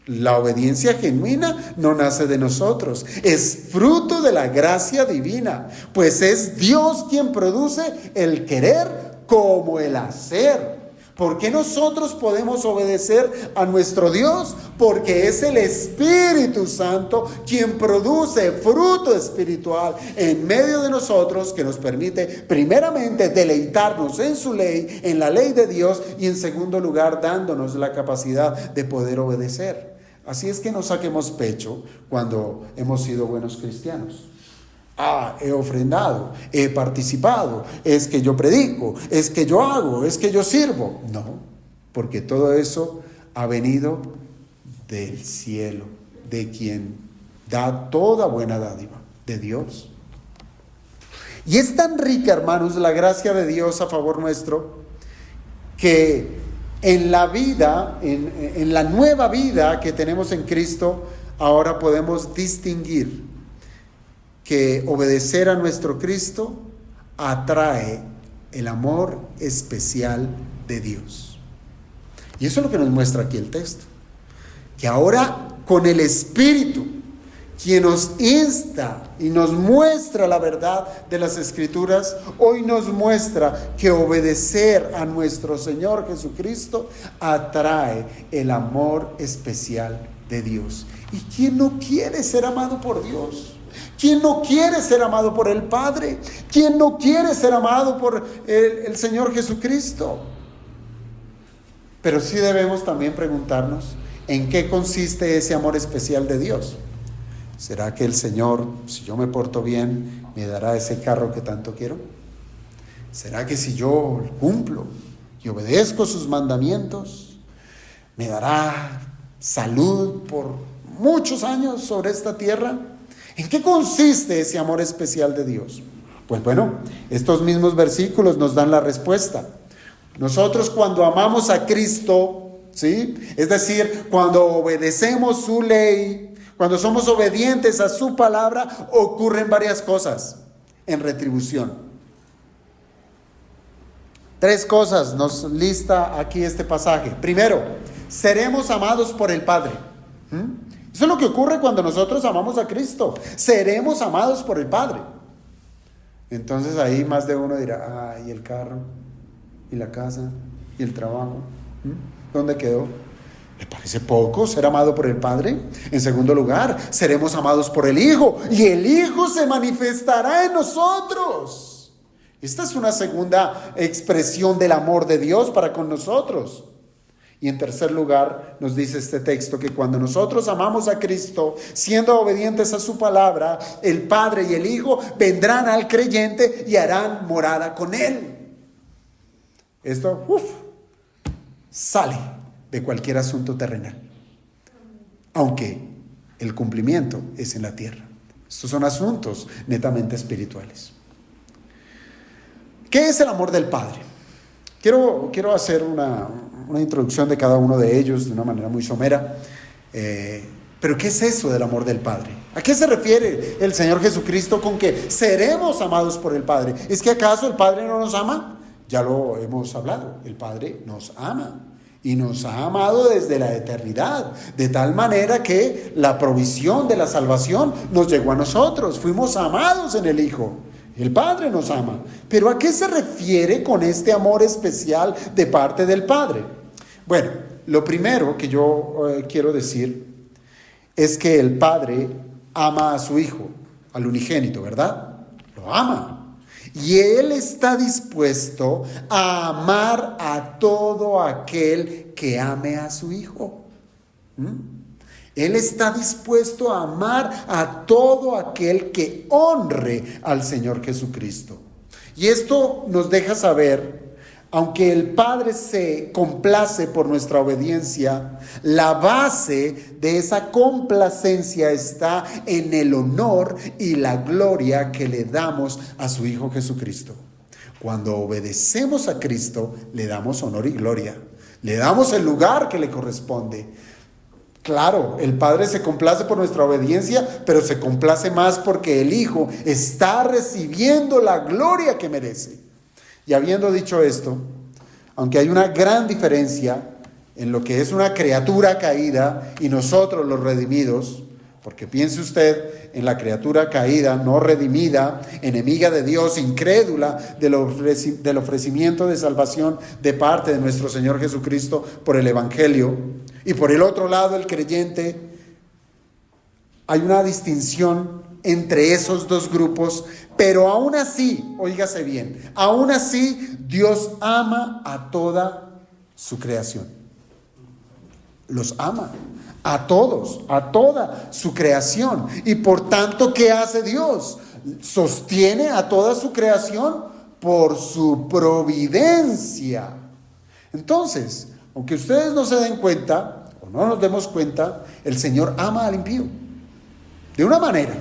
La obediencia genuina no nace de nosotros, es fruto de la gracia divina, pues es Dios quien produce el querer como el hacer. ¿Por qué nosotros podemos obedecer a nuestro Dios? Porque es el Espíritu Santo quien produce fruto espiritual en medio de nosotros, que nos permite primeramente deleitarnos en su ley, en la ley de Dios, y en segundo lugar dándonos la capacidad de poder obedecer. Así es que no saquemos pecho cuando hemos sido buenos cristianos. He ofrendado, he participado, es que yo predico, es que yo hago, es que yo sirvo. No, porque todo eso ha venido del cielo, de quien da toda buena dádiva, de Dios. Y es tan rica, hermanos, la gracia de Dios a favor nuestro, que en la vida, en la nueva vida que tenemos en Cristo, ahora podemos distinguir que obedecer a nuestro Cristo atrae el amor especial de Dios. Y eso es lo que nos muestra aquí el texto. Que ahora con el Espíritu, quien nos insta y nos muestra la verdad de las Escrituras, hoy nos muestra que obedecer a nuestro Señor Jesucristo atrae el amor especial de Dios. ¿Y quién no quiere ser amado por Dios? ¿Quién no quiere ser amado por el Padre? ¿Quién no quiere ser amado por el Señor Jesucristo? Pero sí debemos también preguntarnos en qué consiste ese amor especial de Dios. ¿Será que el Señor, si yo me porto bien, me dará ese carro que tanto quiero? ¿Será que si yo cumplo y obedezco sus mandamientos, me dará salud por muchos años sobre esta tierra? ¿En qué consiste ese amor especial de Dios? Pues bueno, estos mismos versículos nos dan la respuesta. Nosotros cuando amamos a Cristo, ¿sí? Es decir, cuando obedecemos su ley, cuando somos obedientes a su palabra, ocurren varias cosas en retribución. 3 cosas nos lista aquí este pasaje. Primero, seremos amados por el Padre. Eso es lo que ocurre cuando nosotros amamos a Cristo. Seremos amados por el Padre. Entonces ahí más de uno dirá, ¿y el carro? ¿Y la casa? ¿Y el trabajo? ¿Dónde quedó? ¿Le parece poco ser amado por el Padre? En segundo lugar, seremos amados por el Hijo, y el Hijo se manifestará en nosotros. Esta es una segunda expresión del amor de Dios para con nosotros. Y en tercer lugar, nos dice este texto que cuando nosotros amamos a Cristo, siendo obedientes a su palabra, el Padre y el Hijo vendrán al creyente y harán morada con él. Esto, sale de cualquier asunto terrenal, aunque el cumplimiento es en la tierra. Estos son asuntos netamente espirituales. ¿Qué es el amor del Padre? Quiero hacer una introducción de cada uno de ellos de una manera muy somera. Pero ¿qué es eso del amor del Padre? ¿A qué se refiere el Señor Jesucristo con que seremos amados por el Padre? ¿Es que acaso el Padre no nos ama? Ya lo hemos hablado, el Padre nos ama. Y nos ha amado desde la eternidad, de tal manera que la provisión de la salvación nos llegó a nosotros. Fuimos amados en el Hijo. El Padre nos ama. Pero ¿a qué se refiere con este amor especial de parte del Padre? Bueno, lo primero que yo quiero decir es que el Padre ama a su Hijo, al unigénito, ¿verdad? Lo ama. Y Él está dispuesto a amar a todo aquel que ame a su Hijo. Él está dispuesto a amar a todo aquel que honre al Señor Jesucristo. Y esto nos deja saber, aunque el Padre se complace por nuestra obediencia, la base de esa complacencia está en el honor y la gloria que le damos a su Hijo Jesucristo. Cuando obedecemos a Cristo, le damos honor y gloria. Le damos el lugar que le corresponde. Claro, el Padre se complace por nuestra obediencia, pero se complace más porque el Hijo está recibiendo la gloria que merece. Y habiendo dicho esto, aunque hay una gran diferencia en lo que es una criatura caída y nosotros los redimidos, porque piense usted en la criatura caída, no redimida, enemiga de Dios, incrédula del ofrecimiento de salvación de parte de nuestro Señor Jesucristo por el Evangelio, y por el otro lado el creyente. Hay una distinción entre esos dos grupos, pero aún así, óigase bien, aún así Dios ama a toda su creación. Los ama a todos, a toda su creación. Y por tanto, ¿qué hace Dios? Sostiene a toda su creación por su providencia. Entonces, aunque ustedes no se den cuenta, o no nos demos cuenta, el Señor ama al impío. De una manera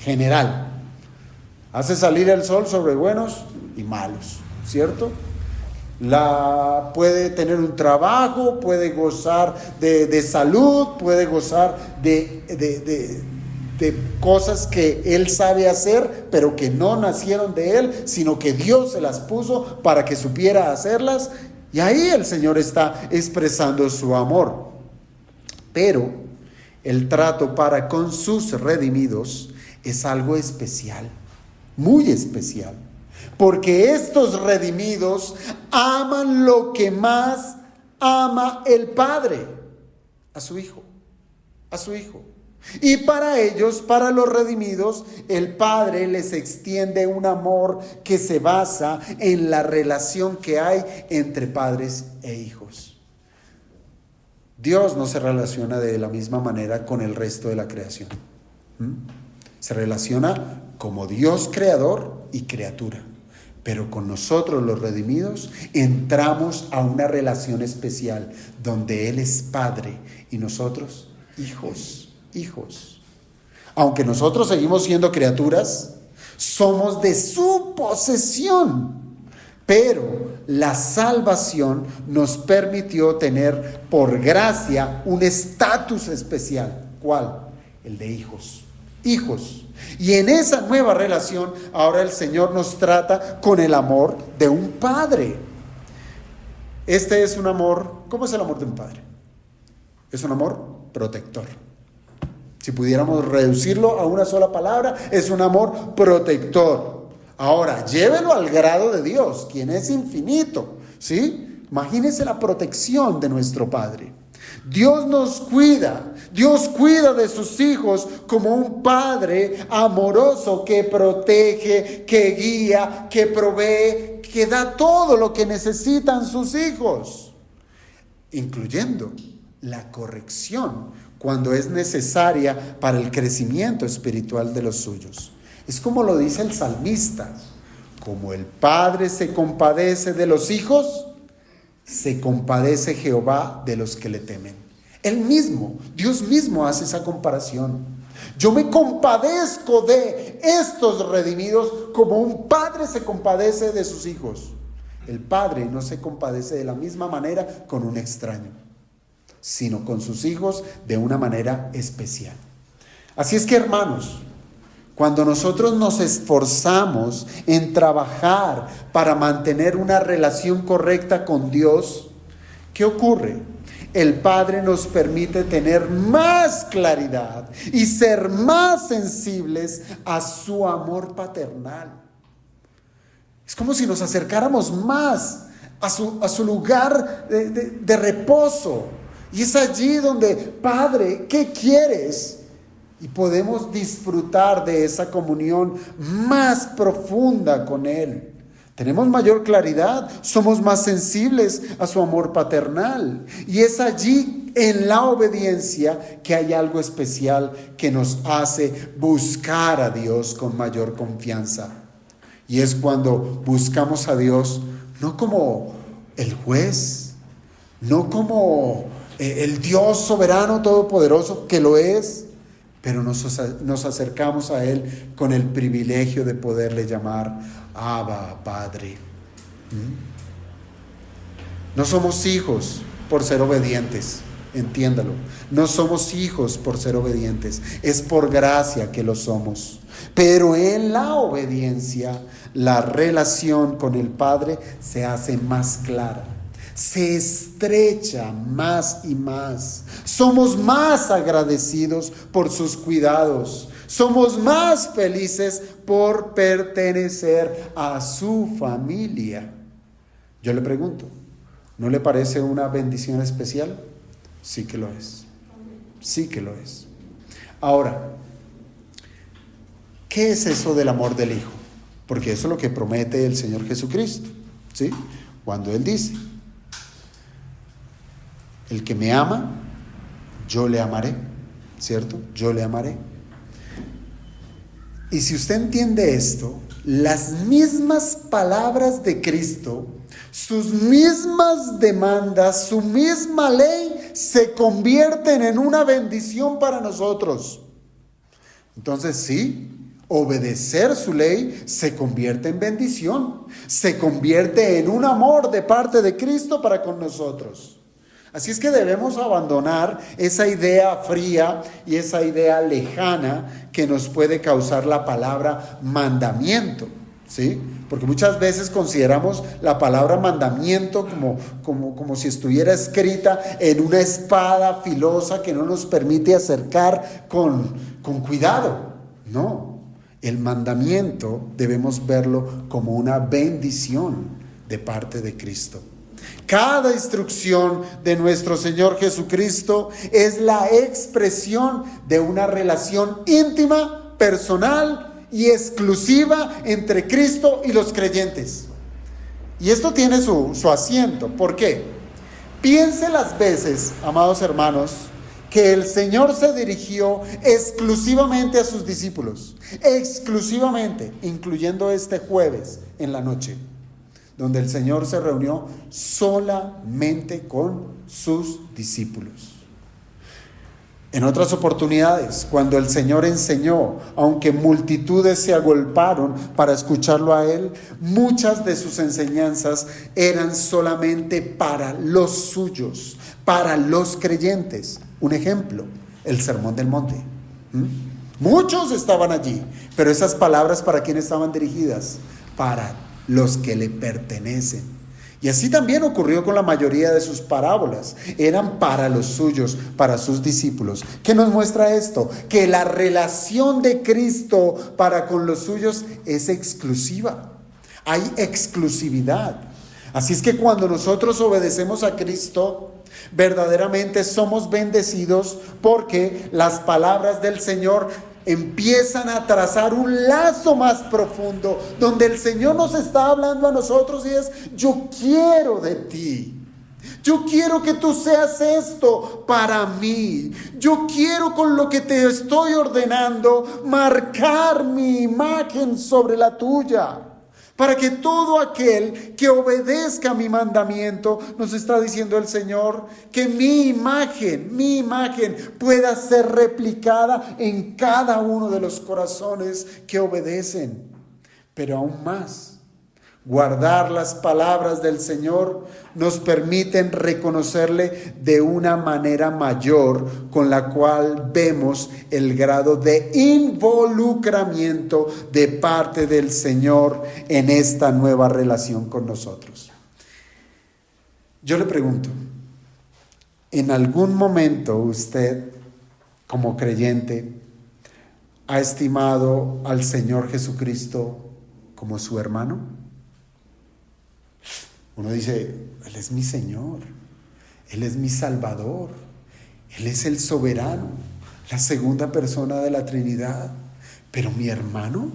general. Hace salir el sol sobre buenos y malos, ¿cierto? Puede tener un trabajo, puede gozar de salud, puede gozar de cosas que él sabe hacer, pero que no nacieron de él, sino que Dios se las puso para que supiera hacerlas. Y ahí el Señor está expresando su amor. Pero el trato para con sus redimidos es algo especial, muy especial. Porque estos redimidos aman lo que más ama el Padre, a su Hijo, a su Hijo. Y para ellos, para los redimidos, el Padre les extiende un amor que se basa en la relación que hay entre padres e hijos. Dios no se relaciona de la misma manera con el resto de la creación. Se relaciona como Dios creador y criatura. Pero con nosotros los redimidos entramos a una relación especial donde Él es Padre y nosotros hijos. Aunque nosotros seguimos siendo criaturas, somos de su posesión. Pero la salvación nos permitió tener por gracia un estatus especial. ¿Cuál? El de hijos. Hijos. Y en esa nueva relación, ahora el Señor nos trata con el amor de un padre. Este es un amor, ¿cómo es el amor de un padre? Es un amor protector. Si pudiéramos reducirlo a una sola palabra, es un amor protector. Ahora, llévelo al grado de Dios, quien es infinito, ¿sí? Imagínese la protección de nuestro Padre. Dios nos cuida. Dios cuida de sus hijos como un padre amoroso que protege, que guía, que provee, que da todo lo que necesitan sus hijos, incluyendo la corrección cuando es necesaria para el crecimiento espiritual de los suyos. Es como lo dice el salmista: como el Padre se compadece de los hijos, se compadece Jehová de los que le temen. Él mismo, Dios mismo hace esa comparación. Yo me compadezco de estos redimidos como un padre se compadece de sus hijos. El padre no se compadece de la misma manera con un extraño, sino con sus hijos de una manera especial. Así es que, hermanos, cuando nosotros nos esforzamos en trabajar para mantener una relación correcta con Dios, ¿qué ocurre? El Padre nos permite tener más claridad y ser más sensibles a su amor paternal. Es como si nos acercáramos más a su lugar de reposo. Y es allí donde, Padre, ¿qué quieres? Y podemos disfrutar de esa comunión más profunda con Él. Tenemos mayor claridad, somos más sensibles a su amor paternal. Y es allí, en la obediencia, que hay algo especial que nos hace buscar a Dios con mayor confianza. Y es cuando buscamos a Dios no como el juez, no como el Dios soberano todopoderoso, que lo es, pero nos acercamos a Él con el privilegio de poderle llamar Abba, Padre. No somos hijos por ser obedientes, entiéndalo. No somos hijos por ser obedientes, es por gracia que lo somos. Pero en la obediencia, la relación con el Padre se hace más clara, se estrecha más y más. Somos más agradecidos por sus cuidados. Somos más felices por pertenecer a su familia. Yo le pregunto, ¿no le parece una bendición especial? Sí que lo es. Sí que lo es. Ahora, ¿qué es eso del amor del Hijo? Porque eso es lo que promete el Señor Jesucristo, ¿sí? Cuando Él dice: el que me ama, yo le amaré, ¿cierto? Yo le amaré. Y si usted entiende esto, las mismas palabras de Cristo, sus mismas demandas, su misma ley se convierten en una bendición para nosotros. Entonces sí, obedecer su ley se convierte en bendición, se convierte en un amor de parte de Cristo para con nosotros. Así es que debemos abandonar esa idea fría y esa idea lejana que nos puede causar la palabra mandamiento, ¿sí? Porque muchas veces consideramos la palabra mandamiento como si estuviera escrita en una espada filosa que no nos permite acercar con cuidado. No, el mandamiento debemos verlo como una bendición de parte de Cristo. Cada instrucción de nuestro Señor Jesucristo es la expresión de una relación íntima, personal y exclusiva entre Cristo y los creyentes. Y esto tiene su asiento. ¿Por qué? Piense las veces, amados hermanos, que el Señor se dirigió exclusivamente a sus discípulos, exclusivamente, incluyendo este jueves en la noche, donde el Señor se reunió solamente con sus discípulos. En otras oportunidades, cuando el Señor enseñó, aunque multitudes se agolparon para escucharlo a Él, muchas de sus enseñanzas eran solamente para los suyos, para los creyentes. Un ejemplo, el Sermón del Monte. Muchos estaban allí, pero esas palabras, ¿para quién estaban dirigidas? Para los que le pertenecen. Y así también ocurrió con la mayoría de sus parábolas. Eran para los suyos, para sus discípulos. ¿Qué nos muestra esto? Que la relación de Cristo para con los suyos es exclusiva. Hay exclusividad. Así es que cuando nosotros obedecemos a Cristo, verdaderamente somos bendecidos, porque las palabras del Señor empiezan a trazar un lazo más profundo, donde el Señor nos está hablando a nosotros y es: yo quiero de ti. Yo quiero que tú seas esto para mí. Yo quiero, con lo que te estoy ordenando, marcar mi imagen sobre la tuya, para que todo aquel que obedezca mi mandamiento, nos está diciendo el Señor, que mi imagen pueda ser replicada en cada uno de los corazones que obedecen. Pero aún más, guardar las palabras del Señor nos permiten reconocerle de una manera mayor, con la cual vemos el grado de involucramiento de parte del Señor en esta nueva relación con nosotros. Yo le pregunto, ¿en algún momento usted, como creyente, ha estimado al Señor Jesucristo como su hermano? Uno dice: Él es mi Señor, Él es mi Salvador, Él es el soberano, la segunda persona de la Trinidad. Pero mi hermano,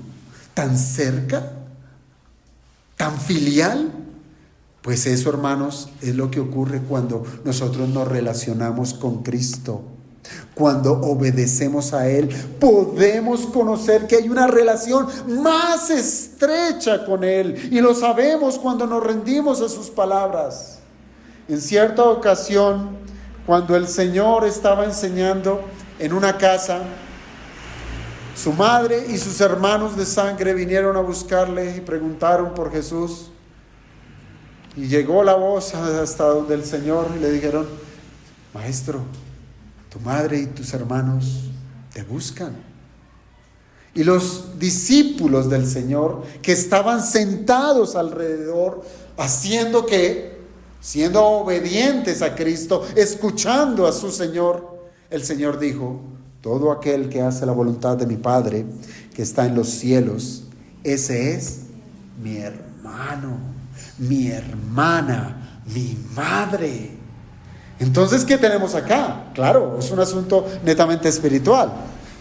tan cerca, tan filial. Pues eso, hermanos, es lo que ocurre cuando nosotros nos relacionamos con Cristo. Cuando obedecemos a Él, podemos conocer que hay una relación más estrecha con Él, y lo sabemos cuando nos rendimos a sus palabras. En cierta ocasión, cuando el Señor estaba enseñando en una casa, su madre y sus hermanos de sangre vinieron a buscarle y preguntaron por Jesús. Y llegó la voz hasta donde el Señor y le dijeron: Maestro, tu madre y tus hermanos te buscan. Y los discípulos del Señor, que estaban sentados alrededor, haciendo que, siendo obedientes a Cristo, escuchando a su Señor, el Señor dijo: todo aquel que hace la voluntad de mi Padre que está en los cielos, ese es mi hermano, mi hermana, mi madre. Entonces, ¿qué tenemos acá? Claro, es un asunto netamente espiritual,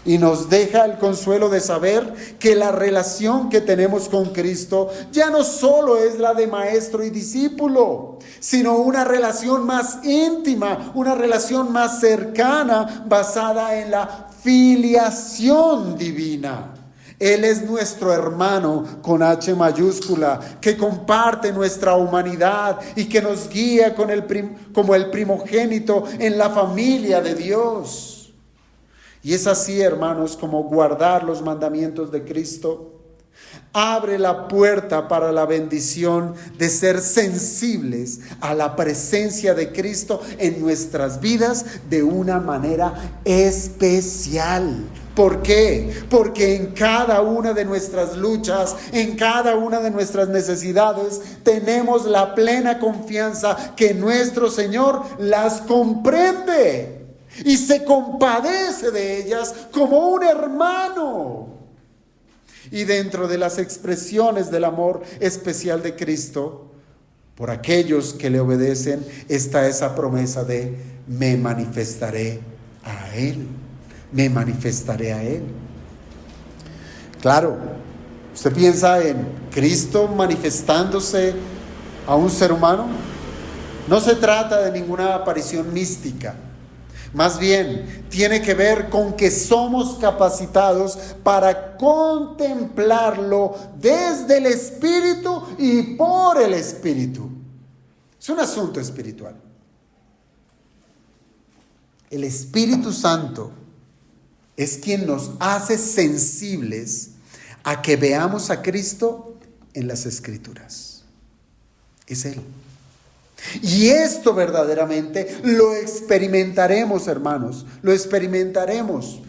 y nos deja el consuelo de saber que la relación que tenemos con Cristo ya no solo es la de maestro y discípulo, sino una relación más íntima, una relación más cercana, basada en la filiación divina. Él es nuestro hermano con H mayúscula, que comparte nuestra humanidad y que nos guía como el primogénito en la familia de Dios. Y es así, hermanos, como guardar los mandamientos de Cristo abre la puerta para la bendición de ser sensibles a la presencia de Cristo en nuestras vidas de una manera especial. ¿Por qué? Porque en cada una de nuestras luchas, en cada una de nuestras necesidades, tenemos la plena confianza que nuestro Señor las comprende y se compadece de ellas como un hermano. Y dentro de las expresiones del amor especial de Cristo, por aquellos que le obedecen, está esa promesa de me manifestaré a Él. Me manifestaré a Él. Claro, usted piensa en Cristo manifestándose a un ser humano. No se trata de ninguna aparición mística. Más bien, tiene que ver con que somos capacitados para contemplarlo desde el Espíritu y por el Espíritu. Es un asunto espiritual. El Espíritu Santo es quien nos hace sensibles a que veamos a Cristo en las Escrituras. Es Él. Y esto verdaderamente lo experimentaremos, hermanos, lo experimentaremos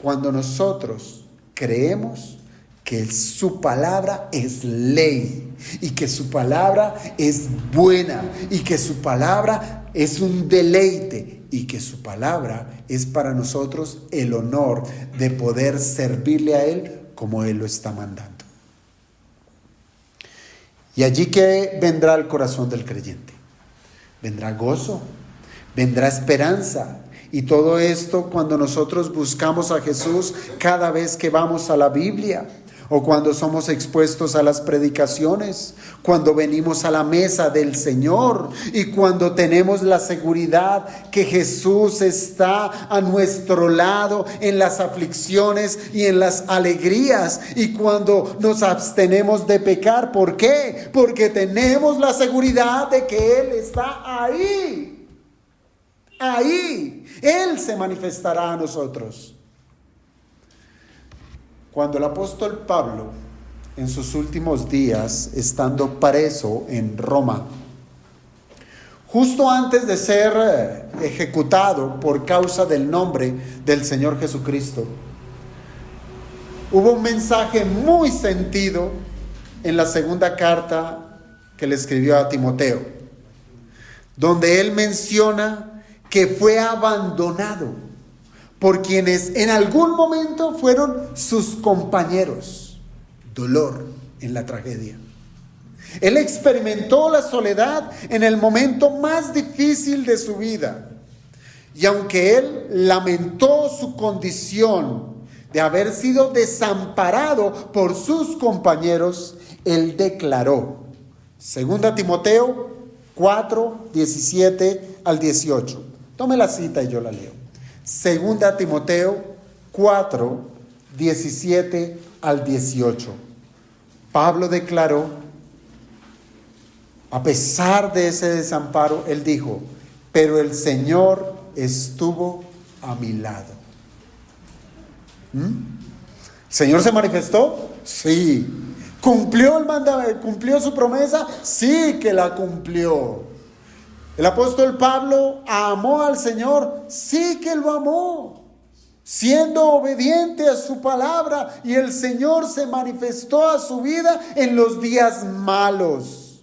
cuando nosotros creemos que su palabra es ley y que su palabra es buena y que su palabra es un deleite y que su palabra es para nosotros el honor de poder servirle a Él como Él lo está mandando. Y allí que vendrá el corazón del creyente. Vendrá gozo, vendrá esperanza. Y todo esto cuando nosotros buscamos a Jesús cada vez que vamos a la Biblia, o cuando somos expuestos a las predicaciones, cuando venimos a la mesa del Señor y cuando tenemos la seguridad que Jesús está a nuestro lado en las aflicciones y en las alegrías, y cuando nos abstenemos de pecar. ¿Por qué? Porque tenemos la seguridad de que Él está ahí. Ahí. Él se manifestará a nosotros. Cuando el apóstol Pablo, en sus últimos días, estando preso en Roma, justo antes de ser ejecutado por causa del nombre del Señor Jesucristo, hubo un mensaje muy sentido en la segunda carta que le escribió a Timoteo, donde él menciona que fue abandonado por quienes en algún momento fueron sus compañeros. Dolor en la tragedia. Él experimentó la soledad en el momento más difícil de su vida. Y aunque él lamentó su condición de haber sido desamparado por sus compañeros, él declaró, 2 Timoteo 4, 17 al 18. Tome la cita y yo la leo. 2 Timoteo 4, 17 al 18. Pablo declaró, a pesar de ese desamparo, él dijo, pero el Señor estuvo a mi lado. ¿El Señor se manifestó? Sí. ¿Cumplió el mandamiento? ¿Cumplió su promesa? Sí que la cumplió. ¿El apóstol Pablo amó al Señor? Sí que lo amó, siendo obediente a su palabra, y el Señor se manifestó a su vida en los días malos.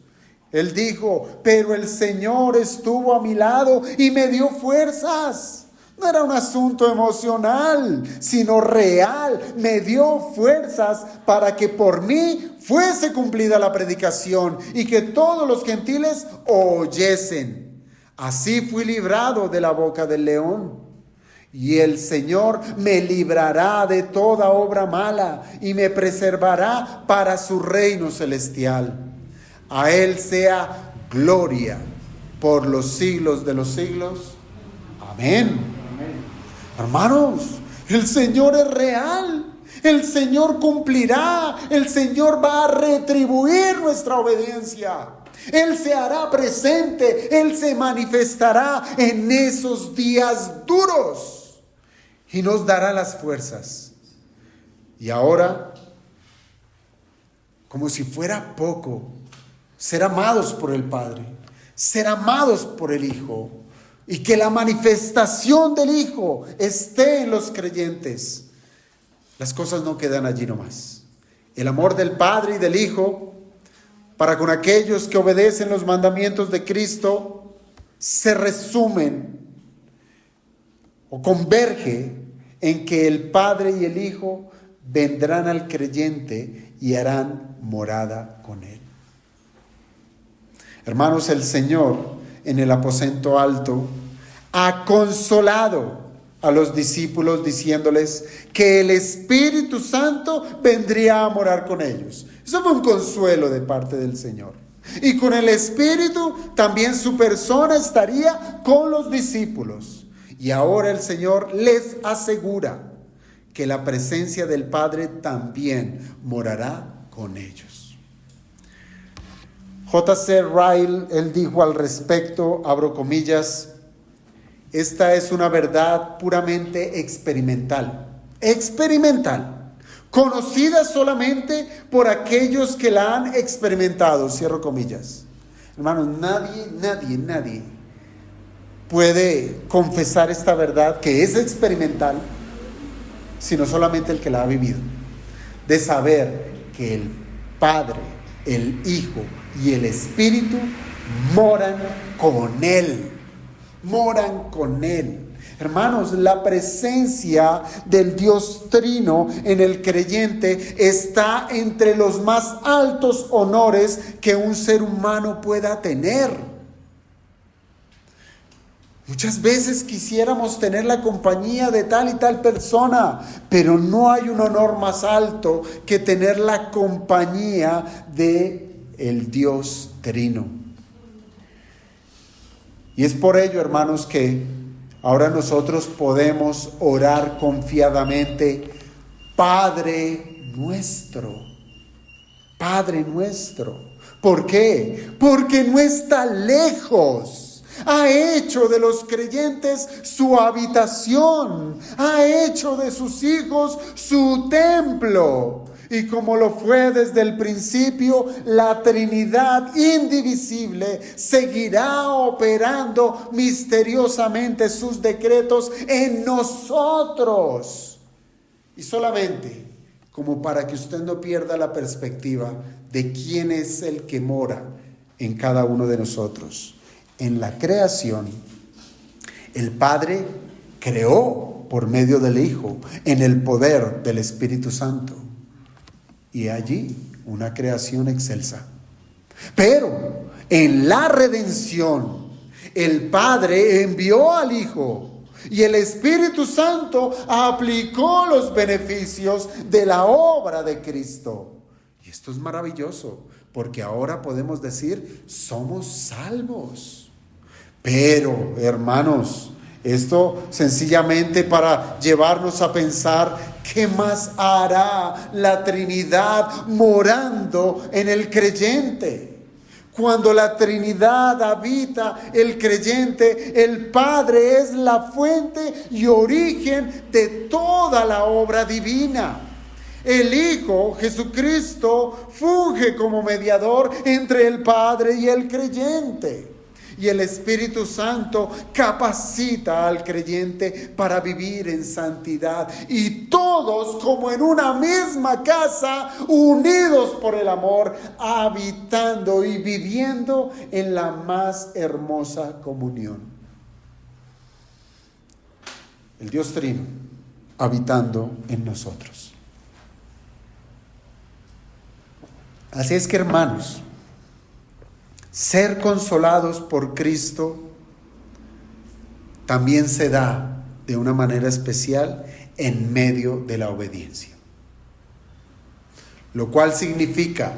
Él dijo, pero el Señor estuvo a mi lado y me dio fuerzas. No era un asunto emocional, sino real. Me dio fuerzas para que por mí fuese cumplida la predicación y que todos los gentiles oyesen. Así fui librado de la boca del león. Y el Señor me librará de toda obra mala y me preservará para su reino celestial. A Él sea gloria por los siglos de los siglos. Amén. Hermanos, el Señor es real. El Señor cumplirá, el Señor va a retribuir nuestra obediencia. Él se hará presente, Él se manifestará en esos días duros y nos dará las fuerzas. Y ahora, como si fuera poco, ser amados por el Padre, ser amados por el Hijo, y que la manifestación del Hijo esté en los creyentes. Las cosas no quedan allí nomás. El amor del Padre y del Hijo para con aquellos que obedecen los mandamientos de Cristo se resumen o converge en que el Padre y el Hijo vendrán al creyente y harán morada con él. Hermanos, el Señor en el aposento alto ha consolado a los discípulos diciéndoles que el Espíritu Santo vendría a morar con ellos. Eso fue un consuelo de parte del Señor. Y con el Espíritu también su persona estaría con los discípulos. Y ahora el Señor les asegura que la presencia del Padre también morará con ellos. J.C. Ryle, él dijo al respecto, abro comillas: esta es una verdad puramente experimental, conocida solamente por aquellos que la han experimentado, cierro comillas. Hermanos, nadie puede confesar esta verdad que es experimental, sino solamente el que la ha vivido, de saber que el Padre, el Hijo y el Espíritu moran con Él. Hermanos, la presencia del Dios Trino en el creyente está entre los más altos honores que un ser humano pueda tener. Muchas veces quisiéramos tener la compañía de tal y tal persona, pero no hay un honor más alto que tener la compañía de el Dios Trino. Y es por ello, hermanos, que ahora nosotros podemos orar confiadamente: Padre nuestro. Padre nuestro. ¿Por qué? Porque no está lejos. Ha hecho de los creyentes su habitación. Ha hecho de sus hijos su templo. Y como lo fue desde el principio, la Trinidad indivisible seguirá operando misteriosamente sus decretos en nosotros. Y solamente como para que usted no pierda la perspectiva de quién es el que mora en cada uno de nosotros. En la creación, el Padre creó por medio del Hijo en el poder del Espíritu Santo. Y allí una creación excelsa. Pero en la redención, el Padre envió al Hijo y el Espíritu Santo aplicó los beneficios de la obra de Cristo. Y esto es maravilloso, porque ahora podemos decir: somos salvos. Pero, hermanos, esto sencillamente para llevarnos a pensar: ¿qué más hará la Trinidad morando en el creyente? Cuando la Trinidad habita el creyente, el Padre es la fuente y origen de toda la obra divina. El Hijo, Jesucristo, funge como mediador entre el Padre y el creyente. Y el Espíritu Santo capacita al creyente para vivir en santidad. Y todos, como en una misma casa, unidos por el amor, habitando y viviendo en la más hermosa comunión. El Dios Trino habitando en nosotros. Así es que, hermanos, ser consolados por Cristo también se da de una manera especial en medio de la obediencia. Lo cual significa,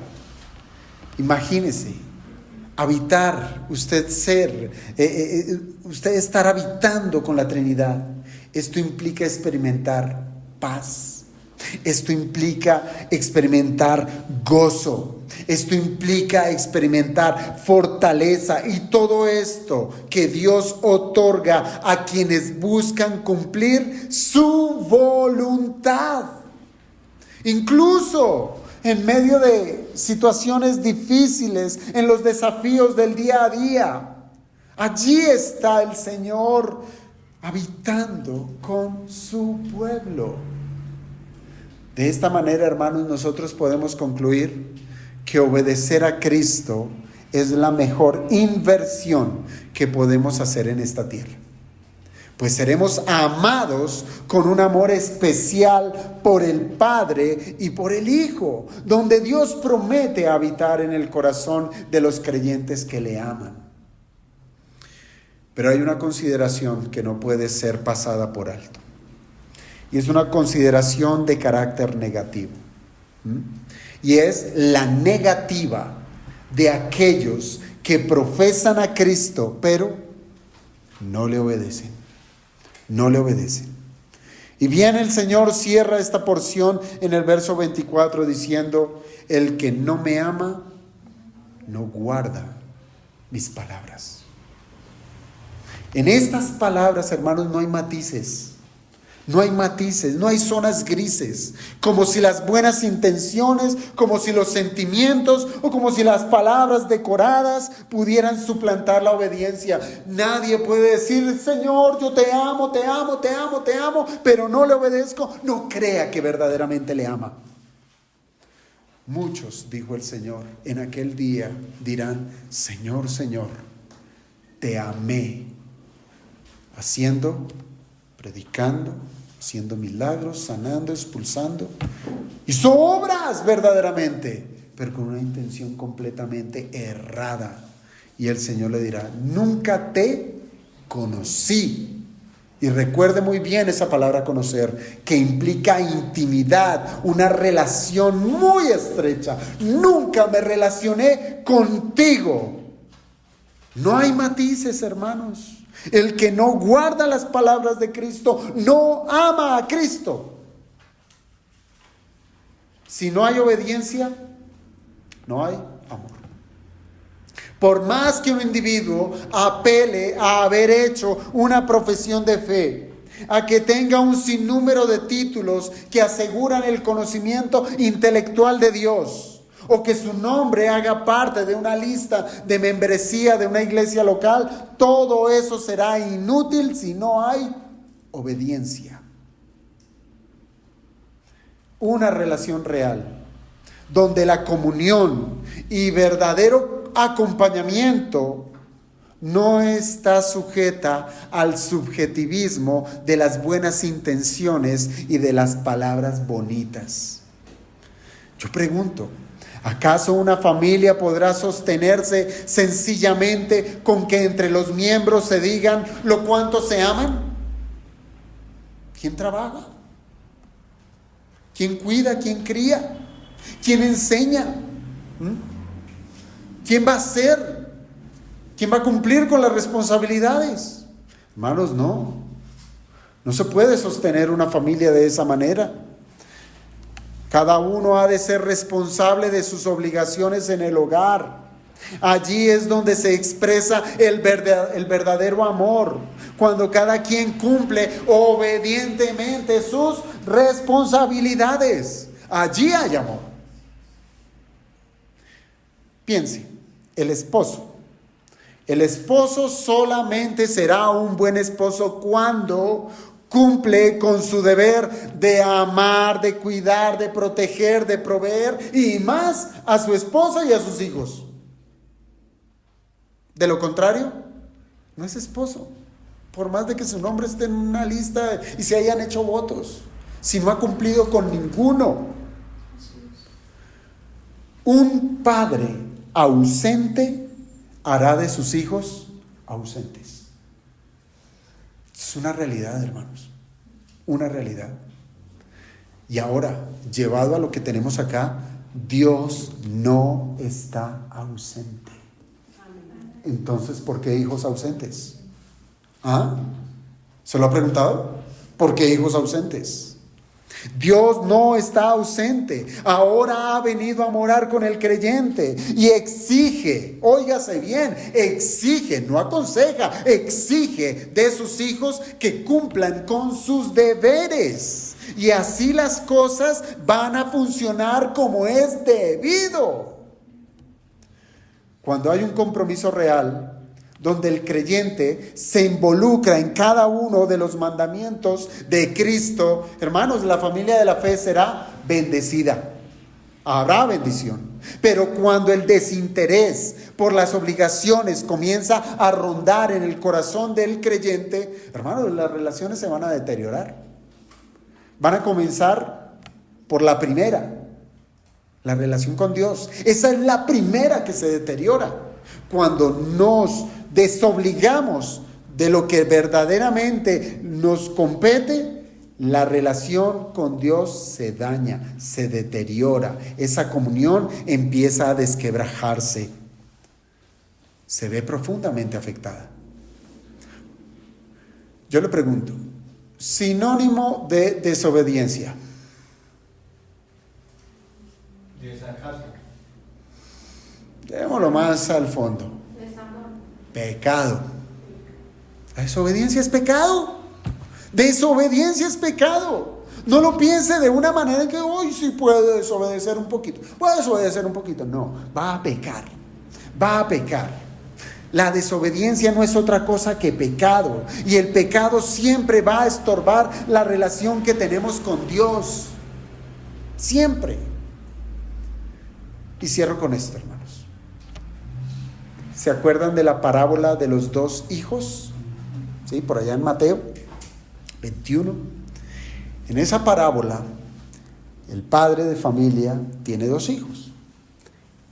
imagínese, habitar, usted estar habitando con la Trinidad. Esto implica experimentar paz, Esto implica experimentar gozo. Esto implica experimentar fortaleza y todo esto que Dios otorga a quienes buscan cumplir su voluntad. Incluso en medio de situaciones difíciles, en los desafíos del día a día, allí está el Señor habitando con su pueblo. De esta manera, hermanos, nosotros podemos concluir que obedecer a Cristo es la mejor inversión que podemos hacer en esta tierra. Pues seremos amados con un amor especial por el Padre y por el Hijo, donde Dios promete habitar en el corazón de los creyentes que le aman. Pero hay una consideración que no puede ser pasada por alto. Y es una consideración de carácter negativo. Y es la negativa de aquellos que profesan a Cristo, pero no le obedecen. No le obedecen. Y bien, el Señor cierra esta porción en el verso 24 diciendo: el que no me ama, no guarda mis palabras. En estas palabras, hermanos, no hay matices. No hay matices, no hay zonas grises, como si las buenas intenciones, como si los sentimientos o como si las palabras decoradas pudieran suplantar la obediencia. Nadie puede decir: Señor, yo te amo, te amo, te amo, te amo, pero no le obedezco. No crea que verdaderamente le ama. Muchos, dijo el Señor, en aquel día dirán: Señor, Señor, te amé, haciendo, predicando, haciendo milagros, sanando, expulsando. Hizo obras verdaderamente, pero con una intención completamente errada. Y el Señor le dirá: nunca te conocí. Y recuerde muy bien esa palabra conocer, que implica intimidad, una relación muy estrecha. Nunca me relacioné contigo. No hay matices, hermanos. El que no guarda las palabras de Cristo no ama a Cristo. Si no hay obediencia, no hay amor. Por más que un individuo apele a haber hecho una profesión de fe, a que tenga un sinnúmero de títulos que aseguran el conocimiento intelectual de Dios, o que su nombre haga parte de una lista de membresía de una iglesia local, todo eso será inútil si no hay obediencia. Una relación real, donde la comunión y verdadero acompañamiento no está sujeta al subjetivismo de las buenas intenciones y de las palabras bonitas. Yo pregunto: ¿acaso una familia podrá sostenerse sencillamente con que entre los miembros se digan lo cuánto se aman? ¿Quién trabaja? ¿Quién cuida? ¿Quién cría? ¿Quién enseña? ¿Quién va a hacer? ¿Quién va a cumplir con las responsabilidades? Hermanos, no se puede sostener una familia de esa manera. Cada uno ha de ser responsable de sus obligaciones en el hogar. Allí es donde se expresa el verdadero amor, cuando cada quien cumple obedientemente sus responsabilidades. Allí hay amor. Piense, el esposo solamente será un buen esposo cuando cumple con su deber de amar, de cuidar, de proteger, de proveer y más a su esposa y a sus hijos. De lo contrario, no es esposo. Por más de que su nombre esté en una lista y se hayan hecho votos, si no ha cumplido con ninguno. Un padre ausente hará de sus hijos ausentes. Es una realidad, hermanos, una realidad. Y ahora, llevado a lo que tenemos acá, Dios no está ausente. Entonces, ¿por qué hijos ausentes? ¿Se lo ha preguntado? ¿Por qué hijos ausentes? Dios no está ausente, ahora ha venido a morar con el creyente y exige, óigase bien, exige, no aconseja, exige de sus hijos que cumplan con sus deberes. Y así las cosas van a funcionar como es debido. Cuando hay un compromiso real, donde el creyente se involucra en cada uno de los mandamientos de Cristo, hermanos, la familia de la fe será bendecida. Habrá bendición. Pero cuando el desinterés por las obligaciones comienza a rondar en el corazón del creyente, hermanos, las relaciones se van a deteriorar. Van a comenzar por la primera, la relación con Dios. Esa es la primera que se deteriora. Cuando nos desobligamos de lo que verdaderamente nos compete, la relación con Dios se daña, se deteriora. Esa comunión empieza a desquebrajarse. Se ve profundamente afectada. Yo le pregunto, sinónimo de desobediencia.
Desacato.
Llevémoslo más al fondo. Pecado. La desobediencia es pecado. Desobediencia es pecado. No lo piense de una manera en que hoy sí puedo desobedecer un poquito. Puedo desobedecer un poquito. No, va a pecar. Va a pecar. La desobediencia no es otra cosa que pecado. Y el pecado siempre va a estorbar la relación que tenemos con Dios. Siempre. Y cierro con esto, hermanos. ¿Se acuerdan de la parábola de los dos hijos? ¿Sí? Por allá en Mateo 21. En esa parábola, el padre de familia tiene dos hijos.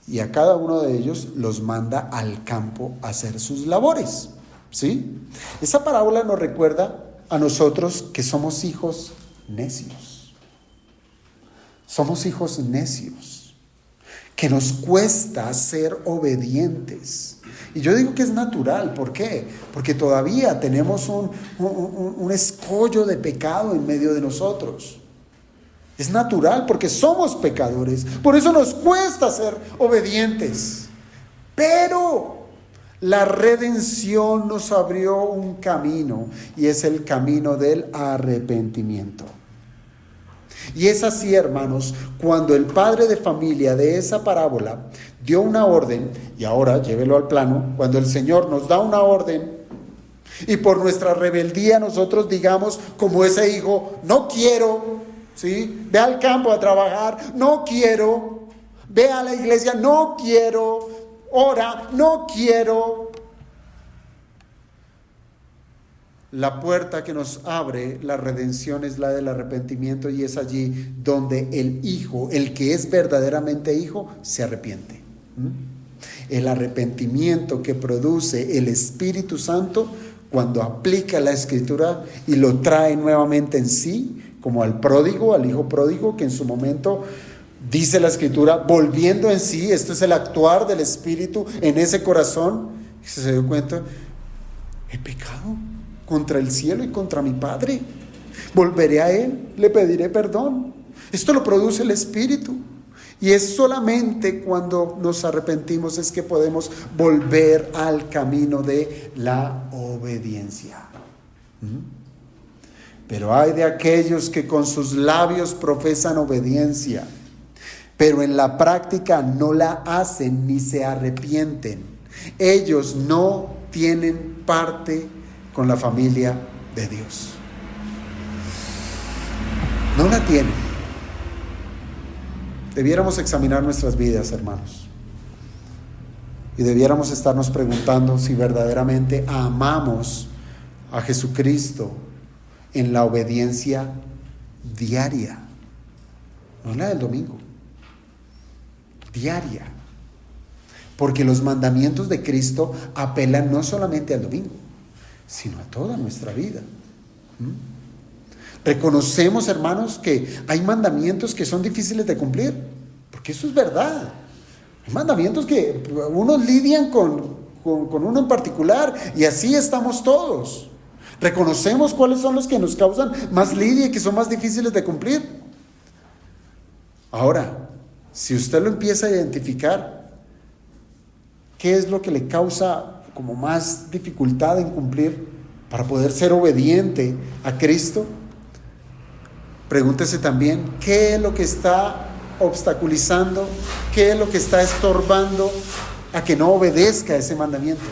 Y a cada uno de ellos los manda al campo a hacer sus labores. ¿Sí? Esa parábola nos recuerda a nosotros que somos hijos necios. Somos hijos necios. Que nos cuesta ser obedientes. Y yo digo que es natural. ¿Por qué? Porque todavía tenemos un escollo de pecado en medio de nosotros. Es natural porque somos pecadores. Por eso nos cuesta ser obedientes. Pero la redención nos abrió un camino. Y es el camino del arrepentimiento. Y es así, hermanos, cuando el padre de familia de esa parábola dio una orden, y ahora llévelo al plano, cuando el Señor nos da una orden, y por nuestra rebeldía nosotros digamos, como ese hijo, no quiero, ¿sí? Ve al campo a trabajar, no quiero, ve a la iglesia, no quiero, ora, no quiero. La puerta que nos abre la redención es la del arrepentimiento, y es allí donde el hijo, el que es verdaderamente hijo, se arrepiente. El arrepentimiento que produce el Espíritu Santo cuando aplica la Escritura y lo trae nuevamente en sí, como al pródigo, al hijo pródigo, que en su momento dice la Escritura, volviendo en sí. Esto es el actuar del Espíritu en ese corazón. Y se dio cuenta, he pecado contra el cielo y contra mi Padre. Volveré a Él, le pediré perdón. Esto lo produce el Espíritu. Y es solamente cuando nos arrepentimos es que podemos volver al camino de la obediencia. Pero hay de aquellos que con sus labios profesan obediencia, pero en la práctica no la hacen ni se arrepienten. Ellos no tienen parte con la familia de Dios. No la tienen. Debiéramos examinar nuestras vidas, hermanos. Y debiéramos estarnos preguntando si verdaderamente amamos a Jesucristo en la obediencia diaria. No la del domingo. Diaria. Porque los mandamientos de Cristo apelan no solamente al domingo, sino a toda nuestra vida. Reconocemos, hermanos, que hay mandamientos que son difíciles de cumplir, porque eso es verdad. Hay mandamientos que unos lidian con uno en particular, y así estamos todos. Reconocemos cuáles son los que nos causan más lidia y que son más difíciles de cumplir. Ahora, si usted lo empieza a identificar, ¿qué es lo que le causa como más dificultad en cumplir para poder ser obediente a Cristo? Pregúntese también, ¿qué es lo que está obstaculizando? ¿Qué es lo que está estorbando a que no obedezca ese mandamiento?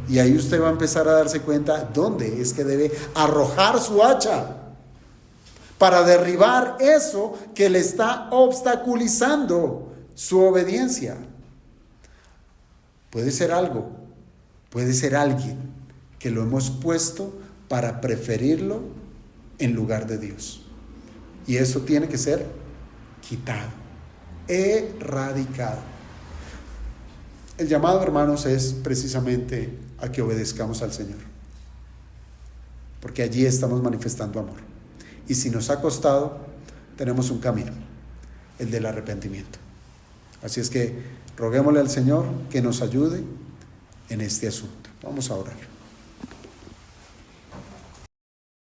Y ahí usted va a empezar a darse cuenta dónde es que debe arrojar su hacha para derribar eso que le está obstaculizando su obediencia. Puede ser algo, puede ser alguien que lo hemos puesto para preferirlo en lugar de Dios. Y eso tiene que ser quitado, erradicado. El llamado, hermanos, es precisamente a que obedezcamos al Señor, porque allí estamos manifestando amor. Y si nos ha costado, tenemos un camino, el del arrepentimiento. Así es que roguémosle al Señor que nos ayude en este asunto. Vamos a orar.